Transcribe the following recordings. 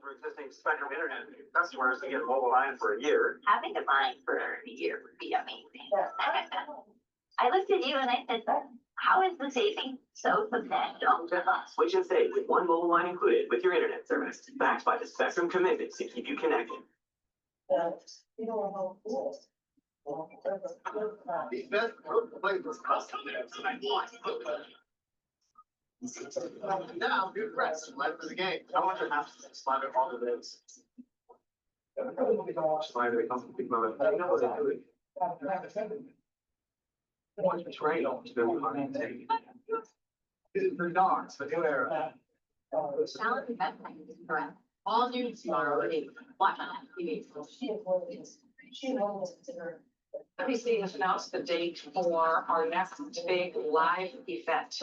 for existing Spectrum Internet customers to get a mobile line for a year. Having a line for a year would be amazing. I looked at you and I said, how is the savings so substantial? We should say with one mobile line included with your internet service, backed by the Spectrum commitment to keep you connected. The best flavors custom. Now, good press. Life for the game. I want to have to slide all of this. Slide it comes to big mother. I know what they're doing. What's betrayed to them behind the take? The dogs, the new era. Challenge investment is correct. All news tomorrow, watch on TV. NBC has announced the date for our next big live event.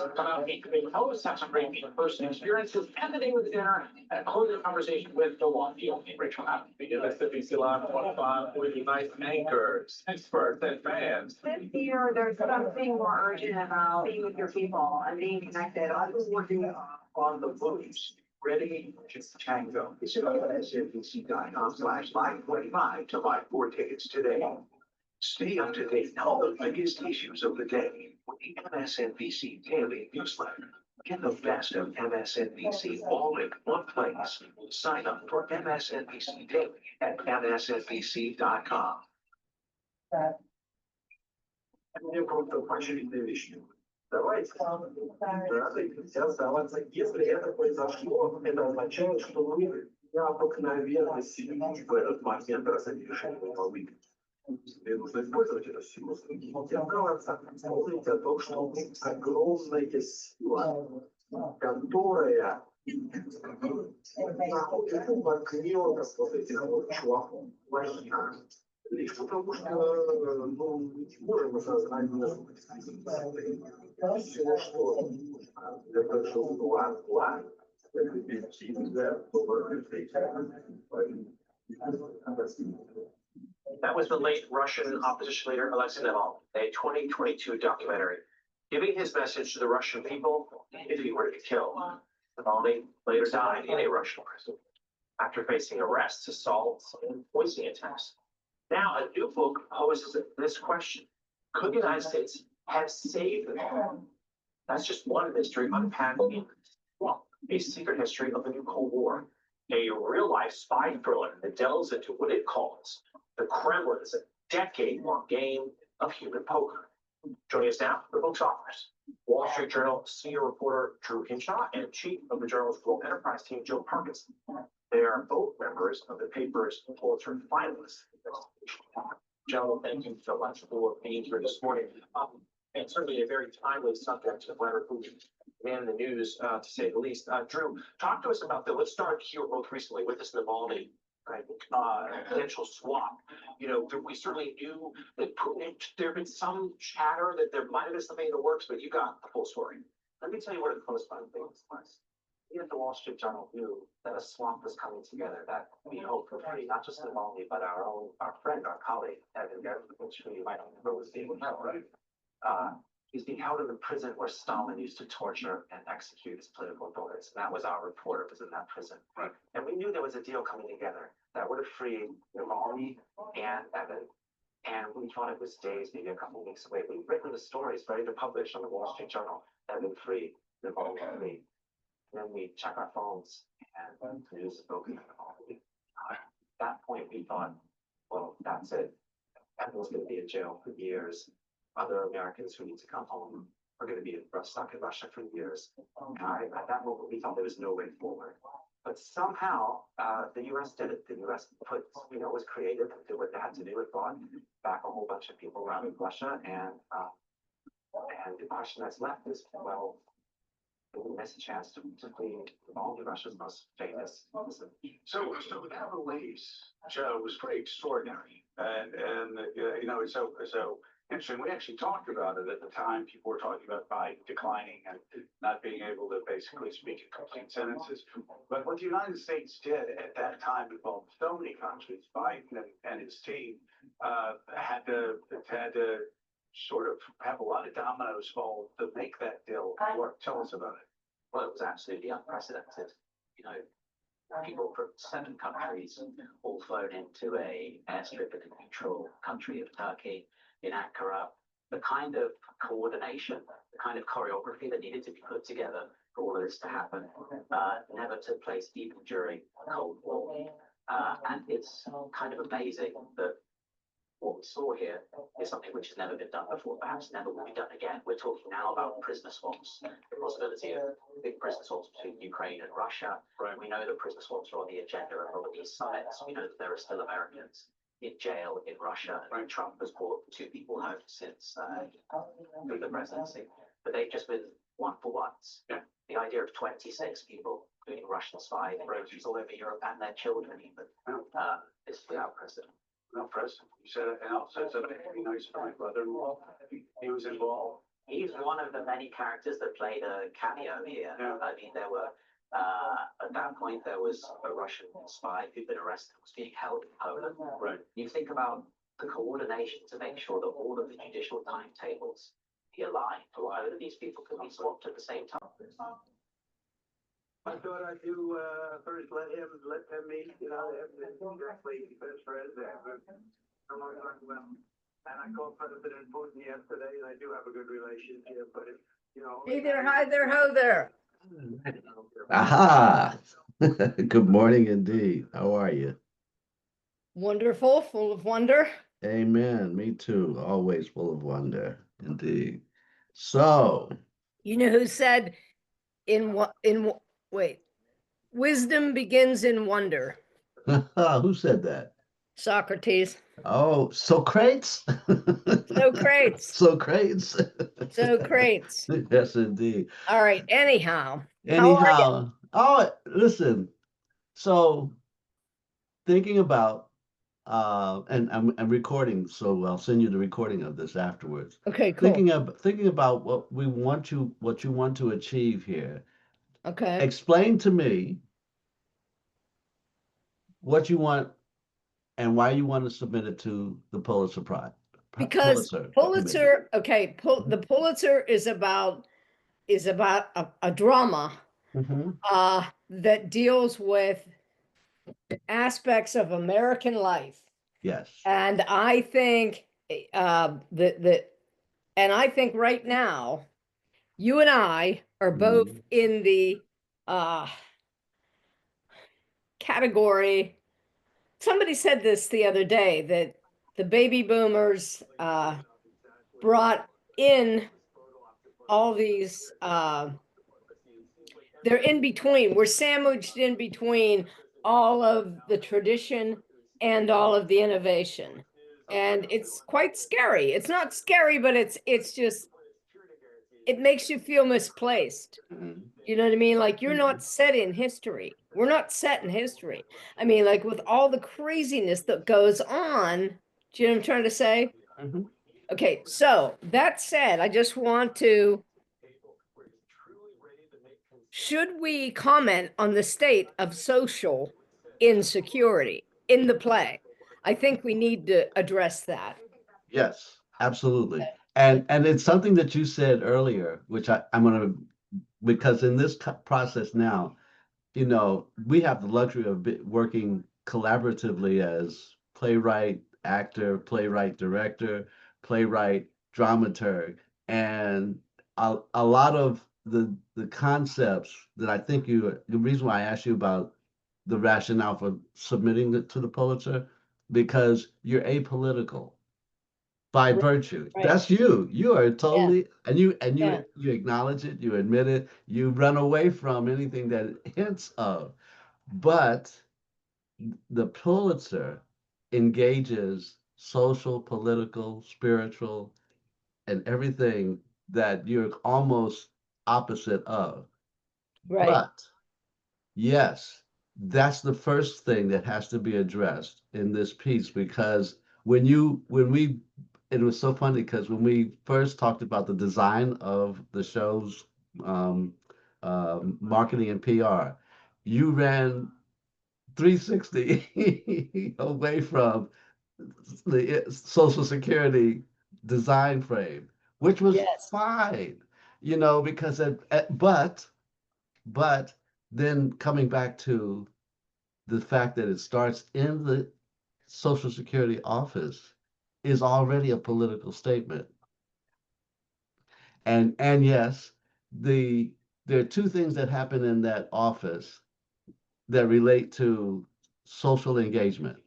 We host, have some great in-person experiences, and the day with dinner, and hold a conversation with the one, the only Rachel Happy. We do this at BC Live 25 with nice anchors, experts, and fans. This year, there's something more urgent about being with your people and being connected. I was working on the books, ready to tango. Visit SNBC.com/live25 to buy 4 tickets today. Stay up to date on all the biggest issues of the day with the MSNBC Daily Newsletter. Get the best of MSNBC all in one place. Sign up for MSNBC Daily at MSNBC.com. Мне просто очень вещи. Давайте. Оставаться, если это произошло, это означает, что мы необыкновенно сильны в этот момент разрешения волны. Тебе нужно использовать эту силу. И оставаться, помнить о том, что у них огромная сила, которая находится в партнерах вот этих вот чуваков плохих. Лишь потому что ну, мы не можем осознать всего, что для того, чтобы была That was the late Russian opposition leader Alexei Navalny, a 2022 documentary, giving his message to the Russian people if he were to be killed. Navalny later died in a Russian prison after facing arrests, assaults, and poisoning attempts. Now, a new book poses this question: could the United States have saved them? That's just one mystery unpacking, well, a secret history of the new Cold War, a real-life spy thriller that delves into what it calls the Kremlin's decade-long game of human poker. Joining us now, the book's authors, Wall Street Journal senior reporter Drew Hinshaw and chief of the journal's global enterprise team, Joe Parkinson. They are both members of the paper's Pulitzer finalists. Joe, thank you so much for being here this morning. And certainly a very timely subject to Leonard who ran the news, to say the least. Drew, talk to us about that. Let's start here most recently with this Navalny potential swap. You know, we certainly knew that there had been some chatter that there might have been something in the works, but you got the full story. Let me tell you what the most fun things was. Even the Wall Street Journal knew that a swamp was coming together that we hope for free, not just Navalny, but our friend, our colleague, Evan Garrett, which you might remember was being held, right? He's being held in the prison where Stalin used to torture and execute his political opponents. And that was our reporter, was in that prison. Right. And we knew there was a deal coming together that would have freed Navalny and Evan. And we thought it was days, maybe a couple of weeks away. We've written the stories ready to publish on the Wall Street Journal. Evan free, Navalny free. And then we check our phones and the news is broken. At that point, we thought, well, that's it. Evan's going to be in jail for years. Other Americans who need to come home are going to be stuck in Russia for years. At that moment, we thought there was no way forward. But somehow, the U.S. did it. The U.S. was creative and did what they had to do. It brought back a whole bunch of people around in Russia. And the question that's left is, well, did we miss a chance to clean all of Russia's most famous? So that release, Joe, was pretty extraordinary. And so interesting. We actually talked about it at the time. People were talking about Biden declining and not being able to basically speak in complete sentences. But what the United States did at that time involved so many countries. Biden and his team had to sort of have a lot of dominoes fall to make that deal work. Tell us about it. Well, it was absolutely unprecedented. people from 7 countries all flown into a airstrip in a neutral country of Turkey in Ankara. The kind of coordination, the kind of choreography that needed to be put together for all of this to happen, never took place even during the Cold War. And it's kind of amazing that what we saw here is something which has never been done before, perhaps never will be done again. We're talking now about prisoner swaps, the possibility of big prisoner swaps between Ukraine and Russia. Right. We know that prisoner swaps are on the agenda of all of these summits. We know that there are still Americans in jail in Russia. Right. Trump has brought 2 people home since through the presidency, but they've just been one for ones. Yeah. The idea of 26 people, including Russian spies, countries all over Europe and their children even, is without precedent. No, President, you said it, and also it's a very nice for my brother-in-law. He was involved. He's one of the many characters that played a cameo here. Yeah. I mean, there were, at that point, there was a Russian spy who'd been arrested and was being held in Poland. Right. You think about the coordination to make sure that all of the judicial timetables be aligned, or either of these people could be swapped at the same time. I thought I'd do, first let them meet, you know, exactly best friends, they have a long time well. And I called President Putin yesterday, and I do have a good relationship, but you know. Hey there, hi there, ho there. Aha! Good morning indeed. How are you? Wonderful, full of wonder. Amen. Me too. Always full of wonder. Indeed. So, You know who said wait, wisdom begins in wonder. who said that? Socrates. Oh, Socrates? Socrates. Socrates. Socrates. Yes, indeed. All right, anyhow. Anyhow, oh, listen. So, thinking about, and I'm recording, so I'll send you the recording of this afterwards. Okay, cool. Thinking about what you want to achieve here. Okay. Explain to me what you want and why you want to submit it to the Pulitzer Prize. Because Pulitzer, okay, the Pulitzer is about a drama that deals with aspects of American life. Yes. And I think I think right now, you and I are both in the category. Somebody said this the other day, that the baby boomers brought in all these, they're in between. We're sandwiched in between all of the tradition and all of the innovation. And it's quite scary. It's not scary, but it's just, it makes you feel misplaced. You know what I mean? Like, you're not set in history. We're not set in history. I mean, like, with all the craziness that goes on, do you know what I'm trying to say? Okay, so that said, I just want to, should we comment on the state of social insecurity in the play? I think we need to address that. Yes, absolutely. And it's something that you said earlier, which I'm going to, because in this process now, you know, we have the luxury of working collaboratively as playwright, actor, playwright, director, playwright, dramaturg, and a lot of the concepts that I think the reason why I asked you about the rationale for submitting it to the Pulitzer, because you're apolitical by virtue. Right. That's you. You are totally, and you acknowledge it, you admit it, you run away from anything that it hints of. But the Pulitzer engages social, political, spiritual, and everything that you're almost opposite of. Right. But yes, that's the first thing that has to be addressed in this piece, because it was so funny because when we first talked about the design of the show's marketing and PR, you ran 360 away from the Social Security design frame, which was fine, you know, because but then coming back to the fact that it starts in the Social Security office is already a political statement. And yes, there are two things that happen in that office that relate to social engagement.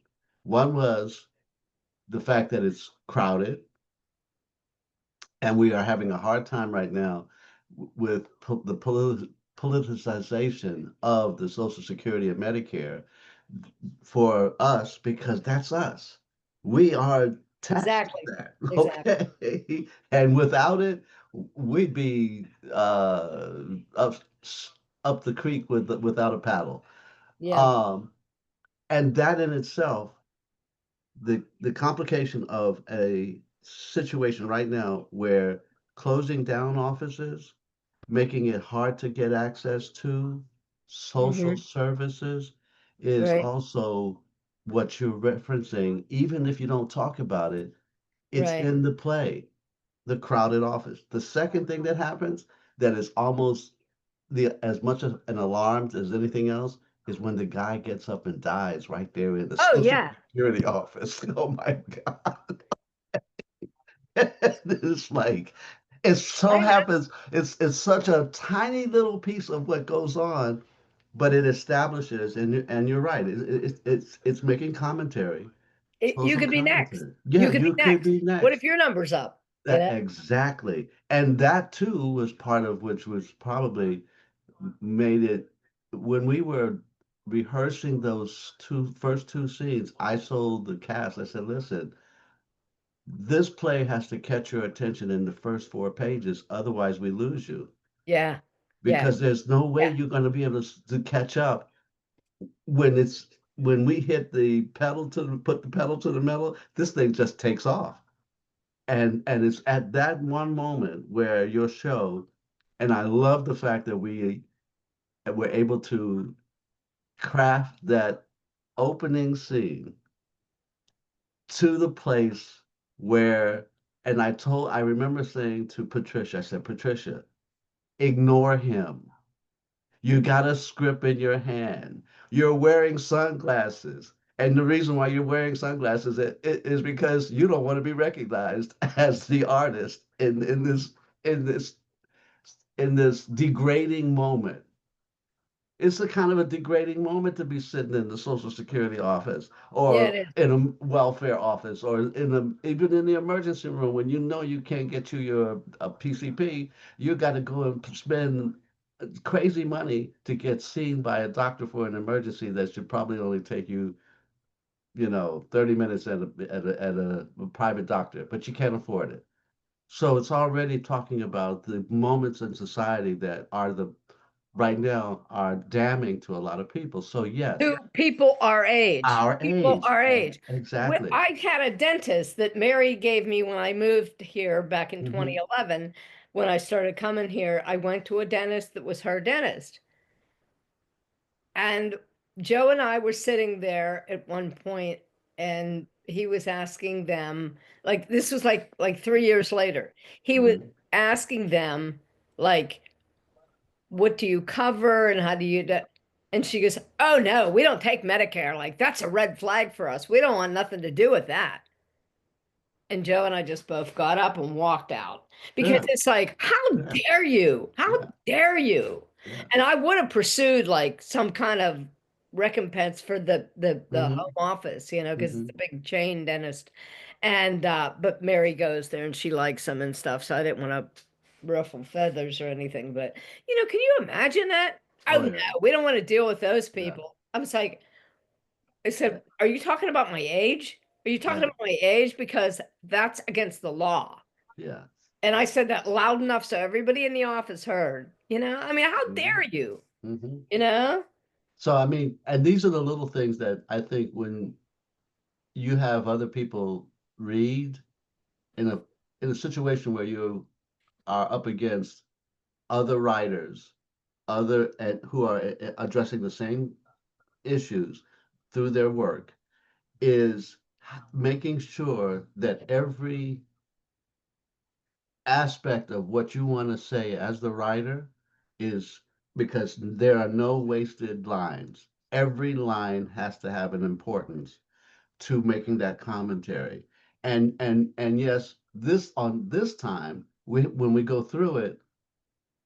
One was the fact that it's crowded, and we are having a hard time right now with the politicization of the Social Security and Medicare for us, because that's us. We are taxed Exactly. with that, Exactly. okay? And without it, we'd be up up the creek without a paddle. Yeah. Um, and that in itself, the complication of a situation right now where closing down offices, making it hard to get access to social Hmm. services is Right. also what you're referencing. Even if you don't talk about it, it's Right. in the play, the crowded office. The second thing that happens that is almost as much of an alarm as anything else is when the guy gets up and dies right there in the Oh, Social yeah. Security office. Oh my God. It's like it so I, happens, it's such a tiny little piece of what goes on, but it establishes, and you're right, it's making commentary, you social could be next. commentary. Yeah, You could be you could next. be What if next. your number's up? You That know? exactly. And that too was part of which was probably made it when we were rehearsing those first two scenes. I told the cast, I said, listen, this play has to catch your attention in the first 4 pages, otherwise we lose you. Yeah. Yeah. Because there's no way Yeah. you're going to be able to catch up when it's when we hit the pedal to put the pedal to the metal, this thing just takes off. And it's at that one moment where your show, and I love the fact that we were able to craft that opening scene to the place where, and I remember saying to Patricia, I said, Patricia, ignore him. You got a script in your hand. You're wearing sunglasses. And the reason why you're wearing sunglasses is because you don't want to be recognized as the artist in this in this degrading moment. It's a kind of a degrading moment to be sitting in the Social Security office Yeah, or it is. in a welfare office or even in the emergency room when you know you can't get you your a PCP, you got to go and spend crazy money to get seen by a doctor for an emergency that should probably only take you, 30 minutes at a private doctor, but you can't afford it. So it's already talking about the moments in society that are right now are damning to a lot of people. So yes, To people our age. our People age. our age. Exactly. I had a dentist that Mary gave me when I moved here back in Hmm. 2011. When I started coming here, I went to a dentist that was her dentist. And Joe and I were sitting there at one point, and he was asking them, like this was like 3 years later. He was Hmm. asking them, like, what do you cover and how do you do? And she goes, oh no, we don't take Medicare. Like that's a red flag for us. We don't want nothing to do with that. And Joe and I just both got up and walked out because Yeah, it's like, how yeah, dare you? How yeah, dare you? yeah. And I would have pursued like some kind of recompense for the Hmm. home office, because Hmm. it's a big chain dentist. And but Mary goes there and she likes them and stuff. So I didn't want to ruffle feathers or anything. But can you imagine that? Oh Oh no, yeah, we don't want to deal with those yeah, people. I was like, I said, are you talking about my age? Are you talking yeah, about my age? Because that's against the law. yeah. And I said that loud enough so everybody in the office heard. I mean, how Hmm. dare you? Hmm. You know? So I mean, and these are the little things that I think when you have other people read in a situation where you are up against other writers, other and who are addressing the same issues through their work, is making sure that every aspect of what you want to say as the writer is, because there are no wasted lines. every line has to have an importance to making that commentary. And yes, this time, when we go through it,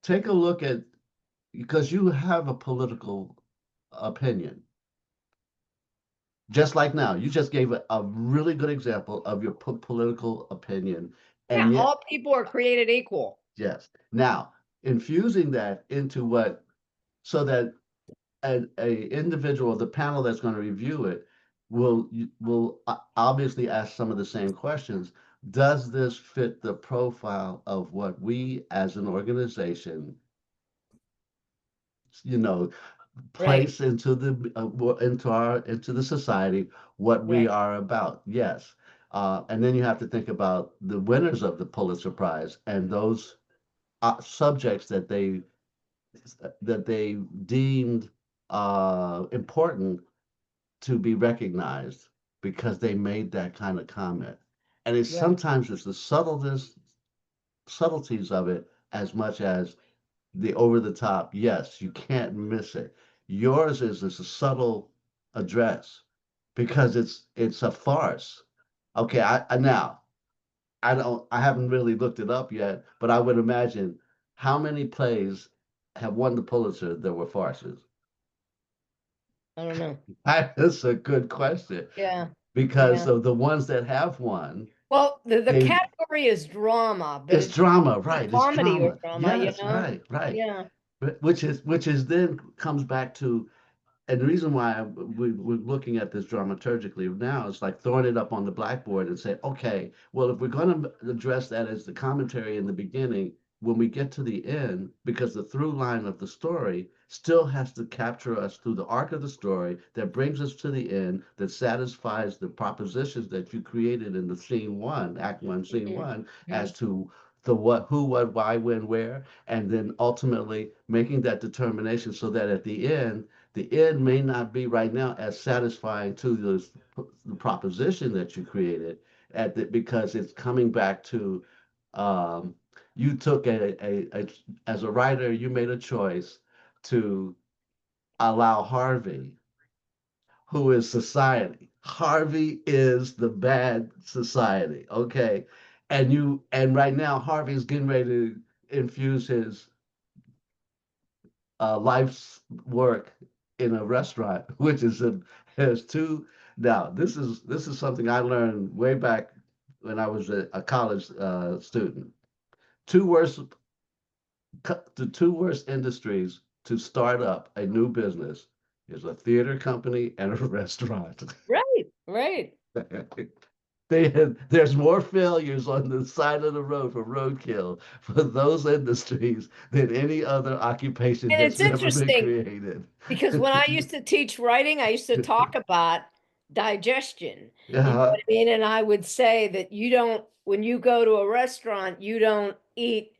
take a look at, because you have a political opinion. Just like now, you just gave a really good example of your political opinion. Yeah, And yet, all people are created equal. yes. Now, infusing that into what, so that a individual, the panel that's going to review it, will obviously ask some of the same questions. Does this fit the profile of what we as an organization, you know, Right, place into the into the society, what we right. are about? Yes. And then you have to think about the winners of the Pulitzer Prize and those subjects that they deemed important to be recognized because they made that kind of comment. And it's Right. sometimes it's the subtleties of it as much as the over the top. Yes, you can't miss it. Yours is a subtle address because it's a farce. Okay, I haven't really looked it up yet, but I would imagine how many plays have won the Pulitzer that were farces? I don't know. That is a good question Yeah, because yeah. of the ones that have won, Well, the they category is drama, but it's it's drama, not right? It's comedy or drama. drama, Yes, right, right. Yeah, Which is then comes back to, and the reason why we're looking at this dramaturgically now is like throwing it up on the blackboard and say, okay, well, if we're going to address that as the commentary in the beginning, when we get to the end, because the through line of the story still has to capture us through the arc of the story that brings us to the end, that satisfies the propositions that you created in the scene one, act one, scene mhm, one, mhm. as to the what, who, what, why, when, where, and then ultimately making that determination so that at the end may not be right now as satisfying to the proposition that you created because it's coming back to um, you took as a writer, you made a choice to allow Harvey, who is society. Harvey is the bad society. Okay. And right now Harvey's getting ready to infuse his life's work in a restaurant, which is has two. Now, this is something I learned way back when I was a college student. Two worst, the two worst industries to start up a new business is a theater company and a restaurant. Right, right. There's more failures on the side of the road for roadkill for those industries than any other occupation And that's it's never been interesting created. because when I used to teach writing, I used to talk about digestion. You know Yeah, what I mean? And I would say that when you go to a restaurant, you don't eat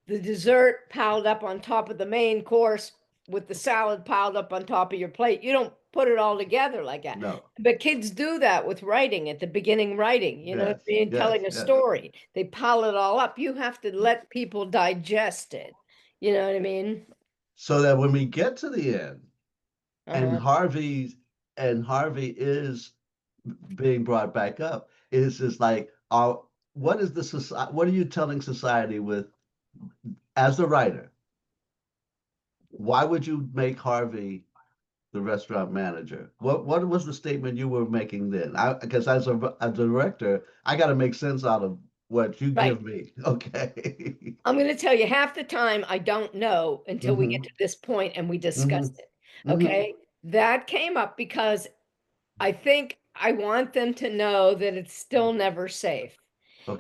the dessert piled up on top of the main course with the salad piled up on top of your plate. You don't put it all together like that. no, But kids do that with writing at the beginning writing, you know what yes, I mean? yes, Telling a yes. story. They pile it all up. You have to let people digest it. You know what I mean? So that when we get to the end and Uh-huh. Harvey is being brought back up, it's just like what is the society, what are you telling society with as a writer? Why would you make Harvey the restaurant manager? What was the statement you were making then? Because as a director, I got to make sense out of what you Right. give me. Okay. I'm going to tell you half the time I don't know until we get hmm to this point and we discuss hmm it. hmm Okay. That came up because I think I want them to know that it's still never safe.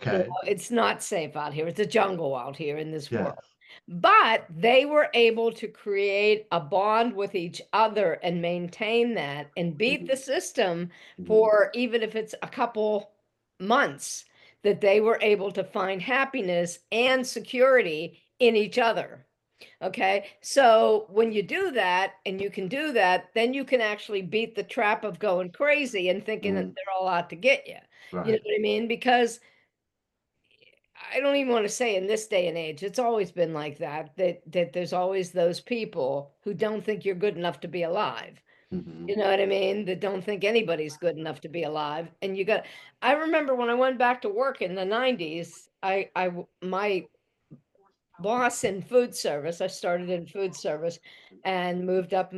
You know, Okay. it's not safe out here. It's a jungle out here in this Yes. world. But they were able to create a bond with each other and maintain that and beat the system hmm for even if it's a couple months, that they were able to find happiness and security in each other. Okay. So when you do that and you can do that, then you can actually beat the trap of going crazy and thinking that hmm they're all out to get you. You know Right. what I mean? Because I don't even want to say in this day and age, it's always been like that, that there's always those people who don't think you're good enough to be alive. Mhm. You know what I mean? That don't think anybody's good enough to be alive. And I remember when I went back to work in the 90s, my boss in food service, I started in food service and moved up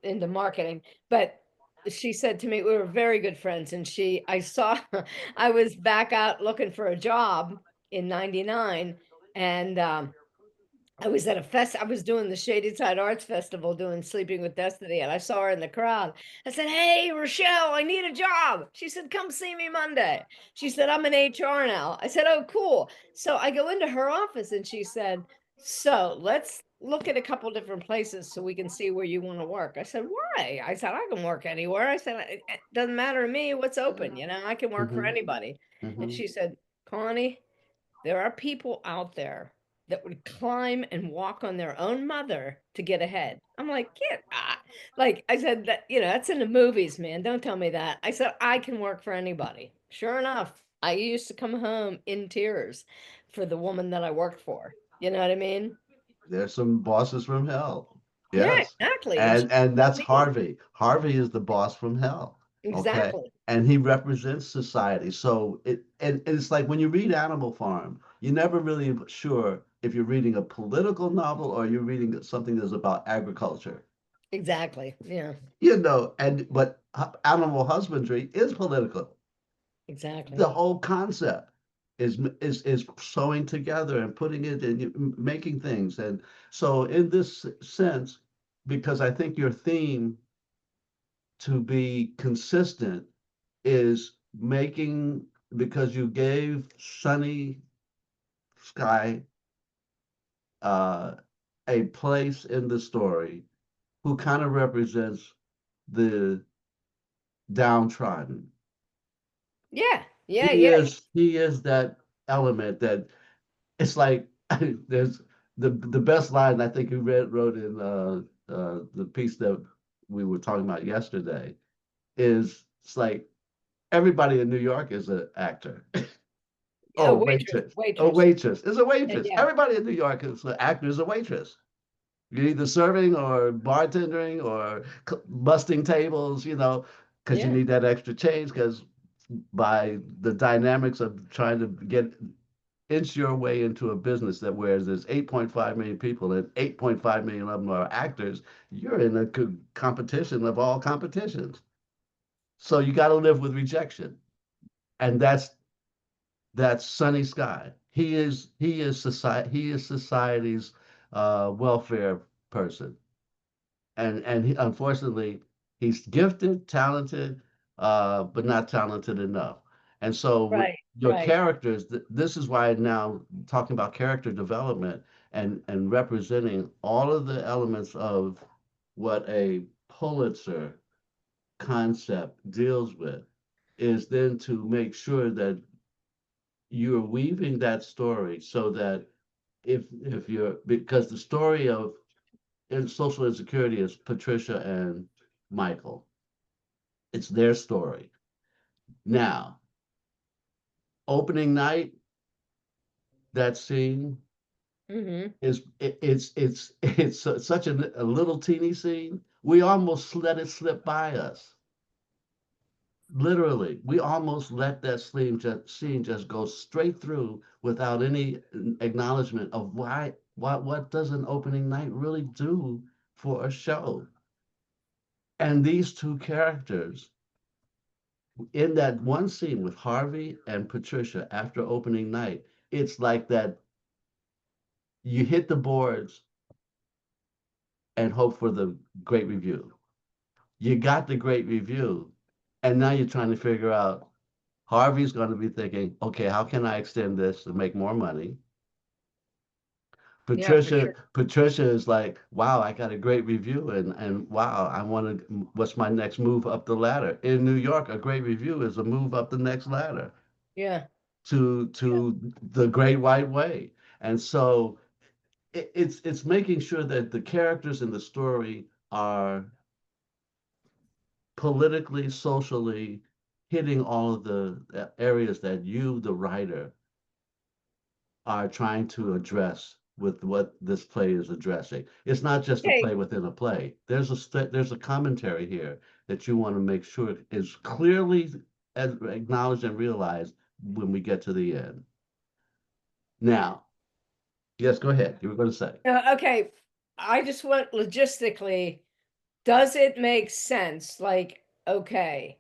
into marketing. But she said to me, we were very good friends. And I saw, I was back out looking for a job in 99. And, I was doing the Shady Side Arts Festival doing Sleeping with Destiny, and I saw her in the crowd. I said, "Hey, Rochelle, I need a job." She said, "Come see me Monday." She said, "I'm in HR now." I said, "Oh, cool." So I go into her office and she said, "So let's look at a couple different places so we can see where you want to work." I said, "Why?" I said, "I can work anywhere." I said, "It doesn't matter to me what's open, I can work for Mhm. anybody." And Mhm. she said, "Connie, there are people out there that would climb and walk on their own mother to get ahead." I'm like, like I said that, that's in the movies, man. Don't tell me that. I said, I can work for anybody. Sure enough, I used to come home in tears for the woman that I worked for. You know what I mean? There's some bosses from hell. Yeah, Yes. exactly. And she And told that's me Harvey. Harvey is the boss from hell. Okay. exactly, And he represents society. So and it's like when you read Animal Farm, you're never really sure if you're reading a political novel or you're reading something that's about agriculture. exactly. Yeah, But animal husbandry is political. exactly. The whole concept is sewing together and putting it and making things. And so in this sense, because I think your theme to be consistent is making, because you gave Sunny Sky uh, a place in the story who kind of represents the downtrodden. Yeah, yeah, He yeah, is he is that element that it's like there's the best line I think you wrote in the piece that we were talking about yesterday is it's like everybody in New York is an actor. a Oh, waitress, waitress. A waitress. waitress is a Yeah, waitress. yeah, Everybody in New York is an actor, is a waitress. You're either serving or bartending or busting tables, because you yeah. need that extra change because by the dynamics of trying to get inch your way into a business that where there's 8.5 million people and 8.5 million of them are actors, you're in a competition of all competitions. So you got to live with rejection. And that's Sunny Sky. He is society's welfare person. And unfortunately, he's gifted, talented, but not talented enough. And so with Right, your right. characters, this is why now talking about character development and representing all of the elements of what a Pulitzer concept deals with is then to make sure that you're weaving that story so that if you're because the story of social insecurity is Patricia and Michael. It's their story. Now, opening night, that scene Hmm. it's such a little teeny scene. We almost let it slip by us. Literally, we almost let that scene just go straight through without any acknowledgement of what does an opening night really do for a show. And these two characters in that one scene with Harvey and Patricia after opening night, it's like that you hit the boards and hope for the great review. You got the great review, and now you're trying to figure out Harvey's going to be thinking, okay, how can I extend this to make more money? Yeah, for sure. Patricia is like, wow, I got a great review, and wow, I want to. What's my next move up the ladder? In New York, a great review is a move up the next ladder Yeah, yeah. to the great white way. And so it's making sure that the characters in the story are politically, socially hitting all of the areas that you, the writer, are trying to address with what this play is addressing. It's not just a Okay. play within a play. There's a commentary here that you want to make sure is clearly acknowledged and realized when we get to the end. Now, yes, go ahead. You were going to say. Okay, I just want logistically, does it make sense? Like, okay.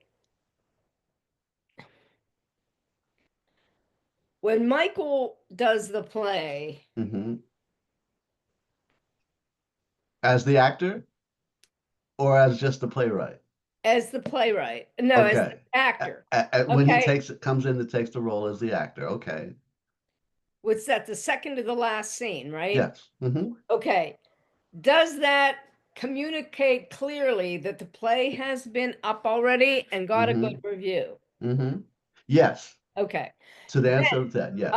When Michael does the play, As the actor or as just the playwright? as the playwright, no, as the Okay. actor, When he Okay. comes in and takes the role as the actor. Okay. what's that, the second to the last scene, right? Yes. Okay, does that communicate clearly that the play has been up already and got a good review? Yes. Okay. So the answer is that, yes.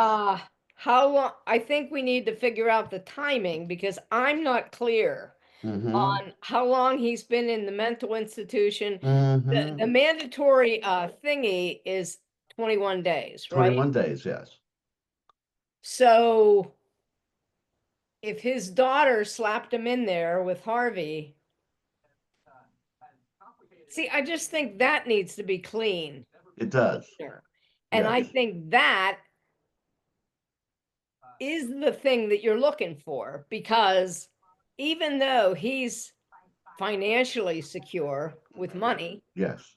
How long, I think we need to figure out the timing because I'm not clear on how long he's been in the mental institution. The mandatory thingy is 21 days, right? 21 days, yes. So if his daughter slapped him in there with Harvey, see, I just think that needs to be clean. It does. And I Yes. think that is the thing that you're looking for, because even though he's financially secure with money, Yes.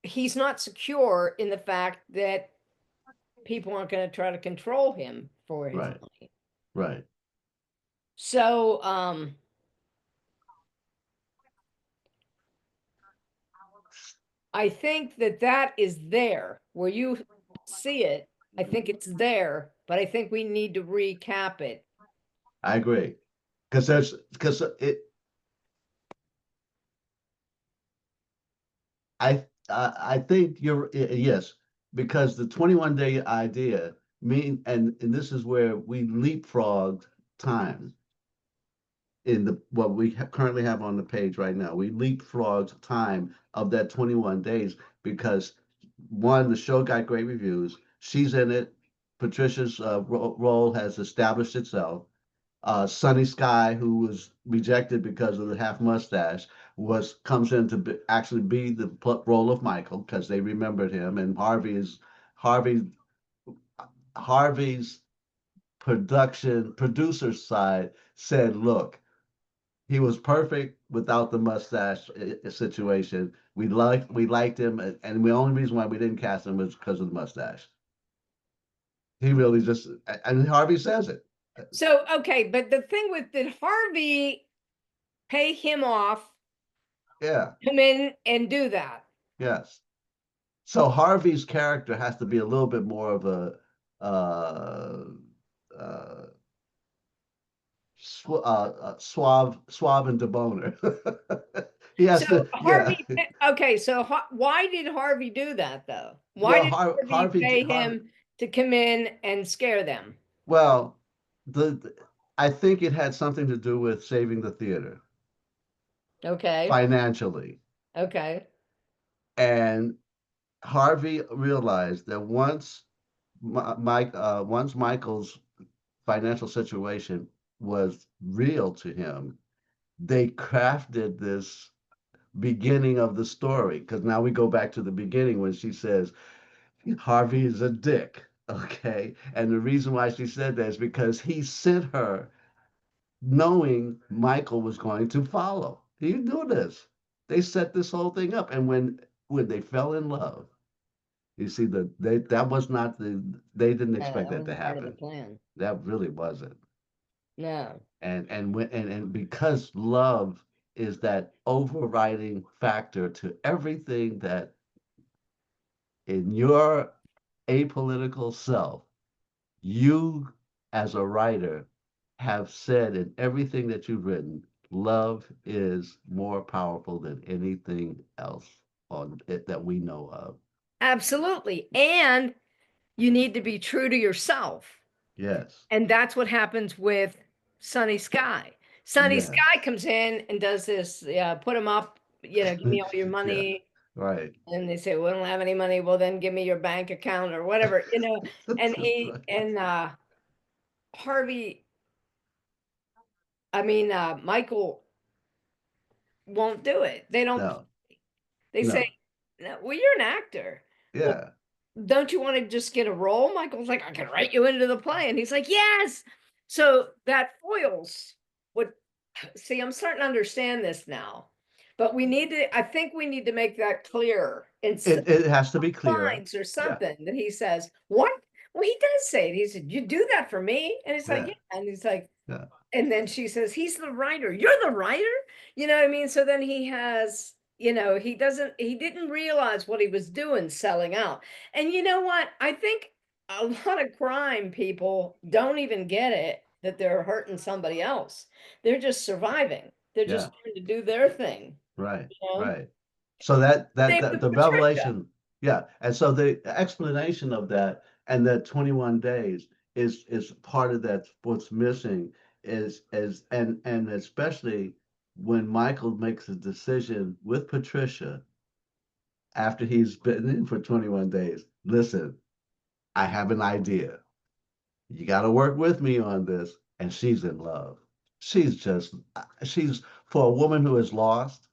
he's not secure in the fact that people aren't going to try to control him for his Right. money. Right. So, I think that is there where you see it. I think it's there, but I think we need to recap it. I agree. Because I think yes, because the 21-day idea and this is where we leapfrogged time in what we currently have on the page right now. We leapfrogged time of that 21 days because one, the show got great reviews. She's in it. Patricia's role has established itself. Sunny Sky, who was rejected because of the half mustache, comes in to actually be the role of Michael because they remembered him, and Harvey's producer side said, "Look, he was perfect without the mustache situation. We liked him, and the only reason why we didn't cast him was because of the mustache. He really just, and Harvey says it." So, okay, but the thing with, did Harvey pay him off, Yeah. come in and do that? Yes. So Harvey's character has to be a little bit more of a suave and debonair. He has So to, Harvey, yeah. okay, so why did Harvey do that though? Why Well, did Harvey pay him to come in and scare them? Well, I think it had something to do with saving the theater Okay, financially. okay. And Harvey realized that once Michael's financial situation was real to him, they crafted this beginning of the story. Because now we go back to the beginning when she says, Harvey is a dick. Okay. And the reason why she said that is because he sent her knowing Michael was going to follow. He knew this. They set this whole thing up. And when they fell in love, you see that was not they didn't expect that to Part of the happen. plan. That really wasn't. No. And because love is that overriding factor to everything that in your apolitical self, you as a writer have said in everything that you've written, love is more powerful than anything else on it that we know of. Absolutely. And you need to be true to yourself. Yes. And that's what happens with Sunny Sky. Sunny Yes. Sky comes in and does this, put him up, give me all your money. Yeah, right. And they say, we don't have any money. Well, then give me your bank account or whatever, and he, Right. and Harvey, Michael won't do it. They don't, No, they say, no, "No, well, you're an actor. Well, yeah, don't you want to just get a role?" Michael's like, "I can write you into the play." And he's like, "Yes." So that foils what, see, I'm starting to understand this now. But I think we need to make that clear in it has to be clear. lines or Yeah, something that he says, "What?" Well, he does say it. He said, "You do that for me?" And it's like, yeah, "Yeah." And he's like, yeah, and then she says, "He's the writer. You're the writer?" You know what I mean? So then he has, he didn't realize what he was doing selling out. And you know what? I think a lot of crime people don't even get it that they're hurting somebody else. They're just surviving. They're yeah. just trying to do their thing, Right, you know? right. So that Same that with the Patricia. revelation, yeah. And so the explanation of that and that 21 days is part of that. What's missing is and especially when Michael makes a decision with Patricia after he's been in for 21 days. Listen, I have an idea. You got to work with me on this. And she's in love. She's just she's for a woman who is lost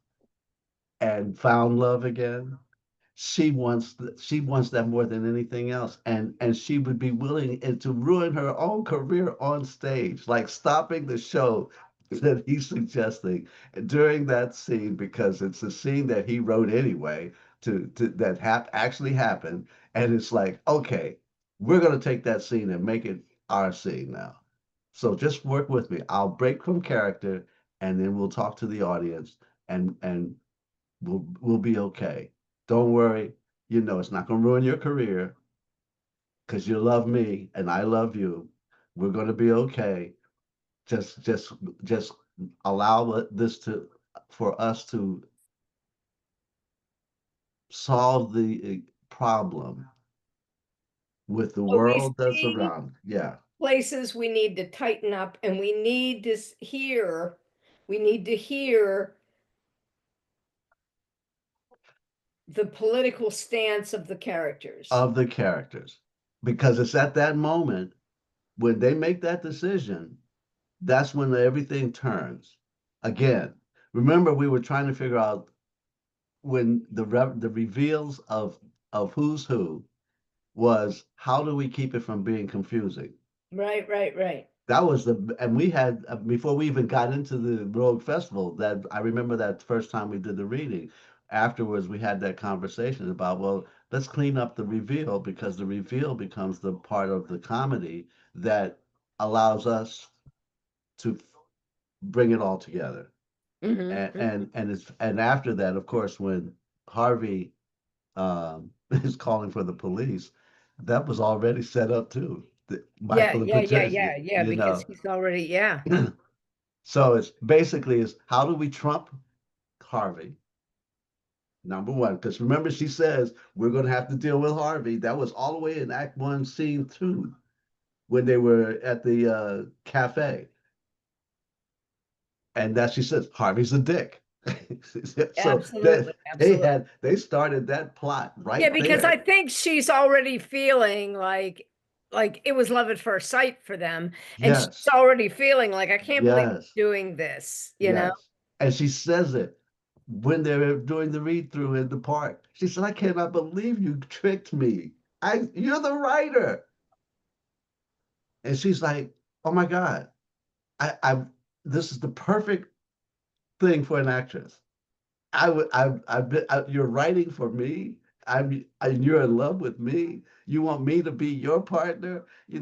and found love again. She wants that more than anything else, and she would be willing to ruin her own career on stage, like stopping the show that he's suggesting during that scene because it's a scene that he wrote anyway to that actually happened, and it's like, okay, we're gonna take that scene and make it our scene now. So just work with me. I'll break from character, and then we'll talk to the audience, and we'll be okay. Don't worry. It's not going to ruin your career because you love me and I love you. We're going to be okay. Just allow this to for us to solve the problem with the But we world that's see around. Yeah, places we need to tighten up, and we need to hear the political stance of the characters. of the characters, because it's at that moment when they make that decision, that's when everything turns. Again, remember we were trying to figure out when the reveals of who's who was how do we keep it from being confusing? Right, right, right. That was and we had before we even got into the Rogue Festival. That I remember that first time we did the reading. Afterwards, we had that conversation about, well, let's clean up the reveal because the reveal becomes the part of the comedy that allows us to bring it all together. Mhm, And mhm. and after that, of course, when Harvey is calling for the police, that was already set up too. Yeah, Michael and yeah, yeah, Patricia, yeah, yeah, because he's already, yeah. So it's basically is how do we trump Harvey? Number one, because remember she says we're going to have to deal with Harvey. That was all the way in Act One, Scene Two, when they were at the cafe, and that she says Harvey's a dick. So that Absolutely, absolutely. they started that plot Yeah, right because I there. think she's already feeling like it was love at first sight for them, and she's Yes, already feeling like, "I can't believe yes, I'm doing this," you know? yes. And she says it when they're doing the read through in the park. She said, "I cannot believe you tricked me. You're the writer." And she's like, "Oh my God, I this is the perfect thing for an actress. You're writing for me. You're in love with me. You want me to be your partner. You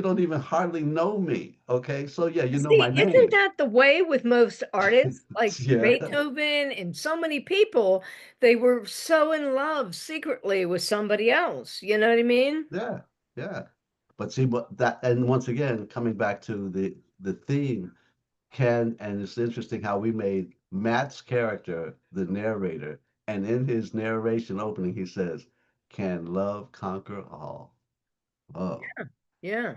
don't even hardly know me. Okay, so yeah, you know See, my isn't name. that the way with most artists? Like Yeah, Beethoven and so many people, they were so in love secretly with somebody else, you know what I mean? yeah, yeah. But see what that, and once again, coming back to the theme, and it's interesting how we made Matt's character the narrator, and in his narration opening, he says, "Can love conquer all?" Oh. Yeah,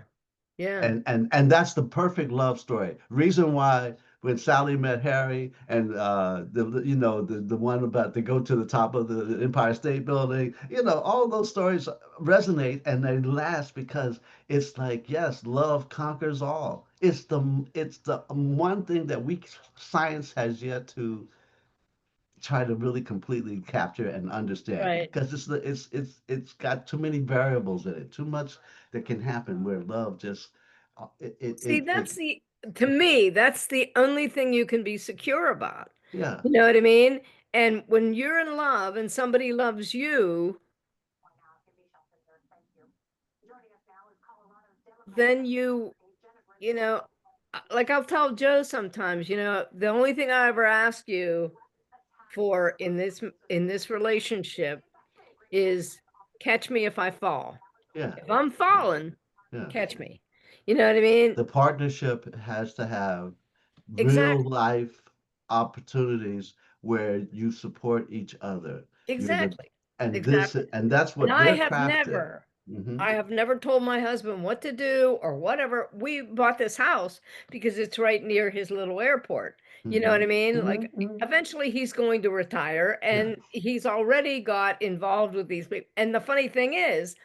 yeah. And that's the perfect love story. Reason why when Sally met Harry, and the one about to go to the top of the Empire State Building. All those stories resonate and they last because it's like, yes, love conquers all. It's the one thing that science has yet to try to really completely capture and understand, Right. because it's got too many variables in it, too much that can happen where love just See, to me, that's the only thing you can be secure about. yeah. You know what I mean? And when you're in love and somebody loves you, then you know, like I'll tell Joe sometimes, the only thing I ever ask you for in this relationship is catch me if I fall. Yeah, If I'm falling, yeah. catch me. You know what I mean? The partnership has to have real Exactly. life opportunities where you support each other. You're the Exactly. and this Exactly. and that's And what they're crafted. Hmm. I have never told my husband what to do or whatever. We bought this house because it's right near his little airport. You know what I Hmm. mean? Like Hmm. eventually he's going to retire Yeah. and he's already got involved with these people. And the funny thing is,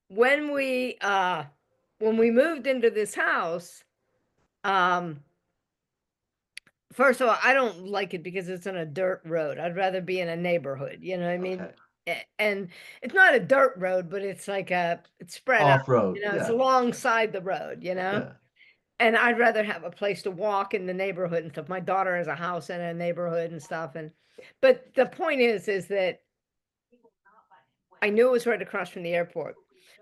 when we moved into this house, um first of all, I don't like it because it's on a dirt road. I'd rather be in a neighborhood, you know what I mean? Okay. And it's not a dirt road, but it's spread out, Off road. it's Yeah. alongside the road, Yeah. and I'd rather have a place to walk in the neighborhood and stuff. My daughter has a house in a neighborhood and stuff. But the point is that I knew it was right across from the airport.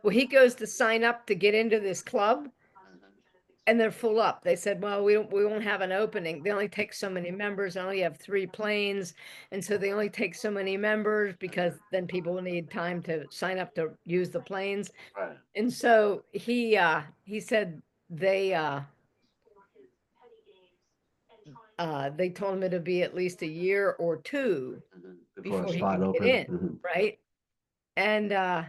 Well, he goes to sign up to get into this club and they're full up. They said, well, we won't have an opening. They only take so many members. They only have 3 planes. And so they only take so many members because then people will need time to sign up to use the planes. Right. And so he said they told him it'd be at least a year or 2 Before a before he spot could get open. in, Mhm. right? And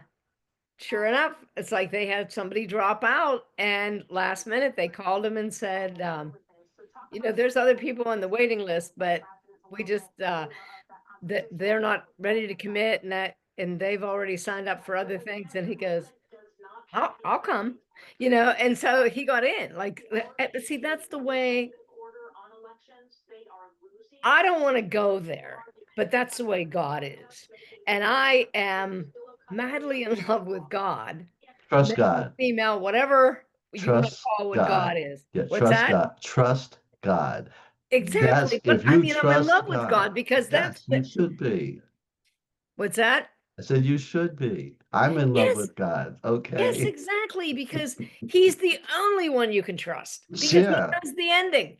sure enough, it's like they had somebody drop out, and last minute they called him and said, there's other people on the waiting list, but we just that they're not ready to commit, and they've already signed up for other things. And he goes, I'll come, and so he got in. Like, see, that's the way. I don't want to go there, but that's the way God is. And I am madly in love with God, Trust male, God. female, whatever you want to Trust call what God God. is. Yeah, What's trust that? God. Trust God. That's Exactly. But if I you mean, I'm in love trust with God. God because Yes, you should be. what's that? I said you should be. I'm in love Yes. with God. Yes, Okay. exactly. Because he's the only one you can trust because he Yeah. knows the ending.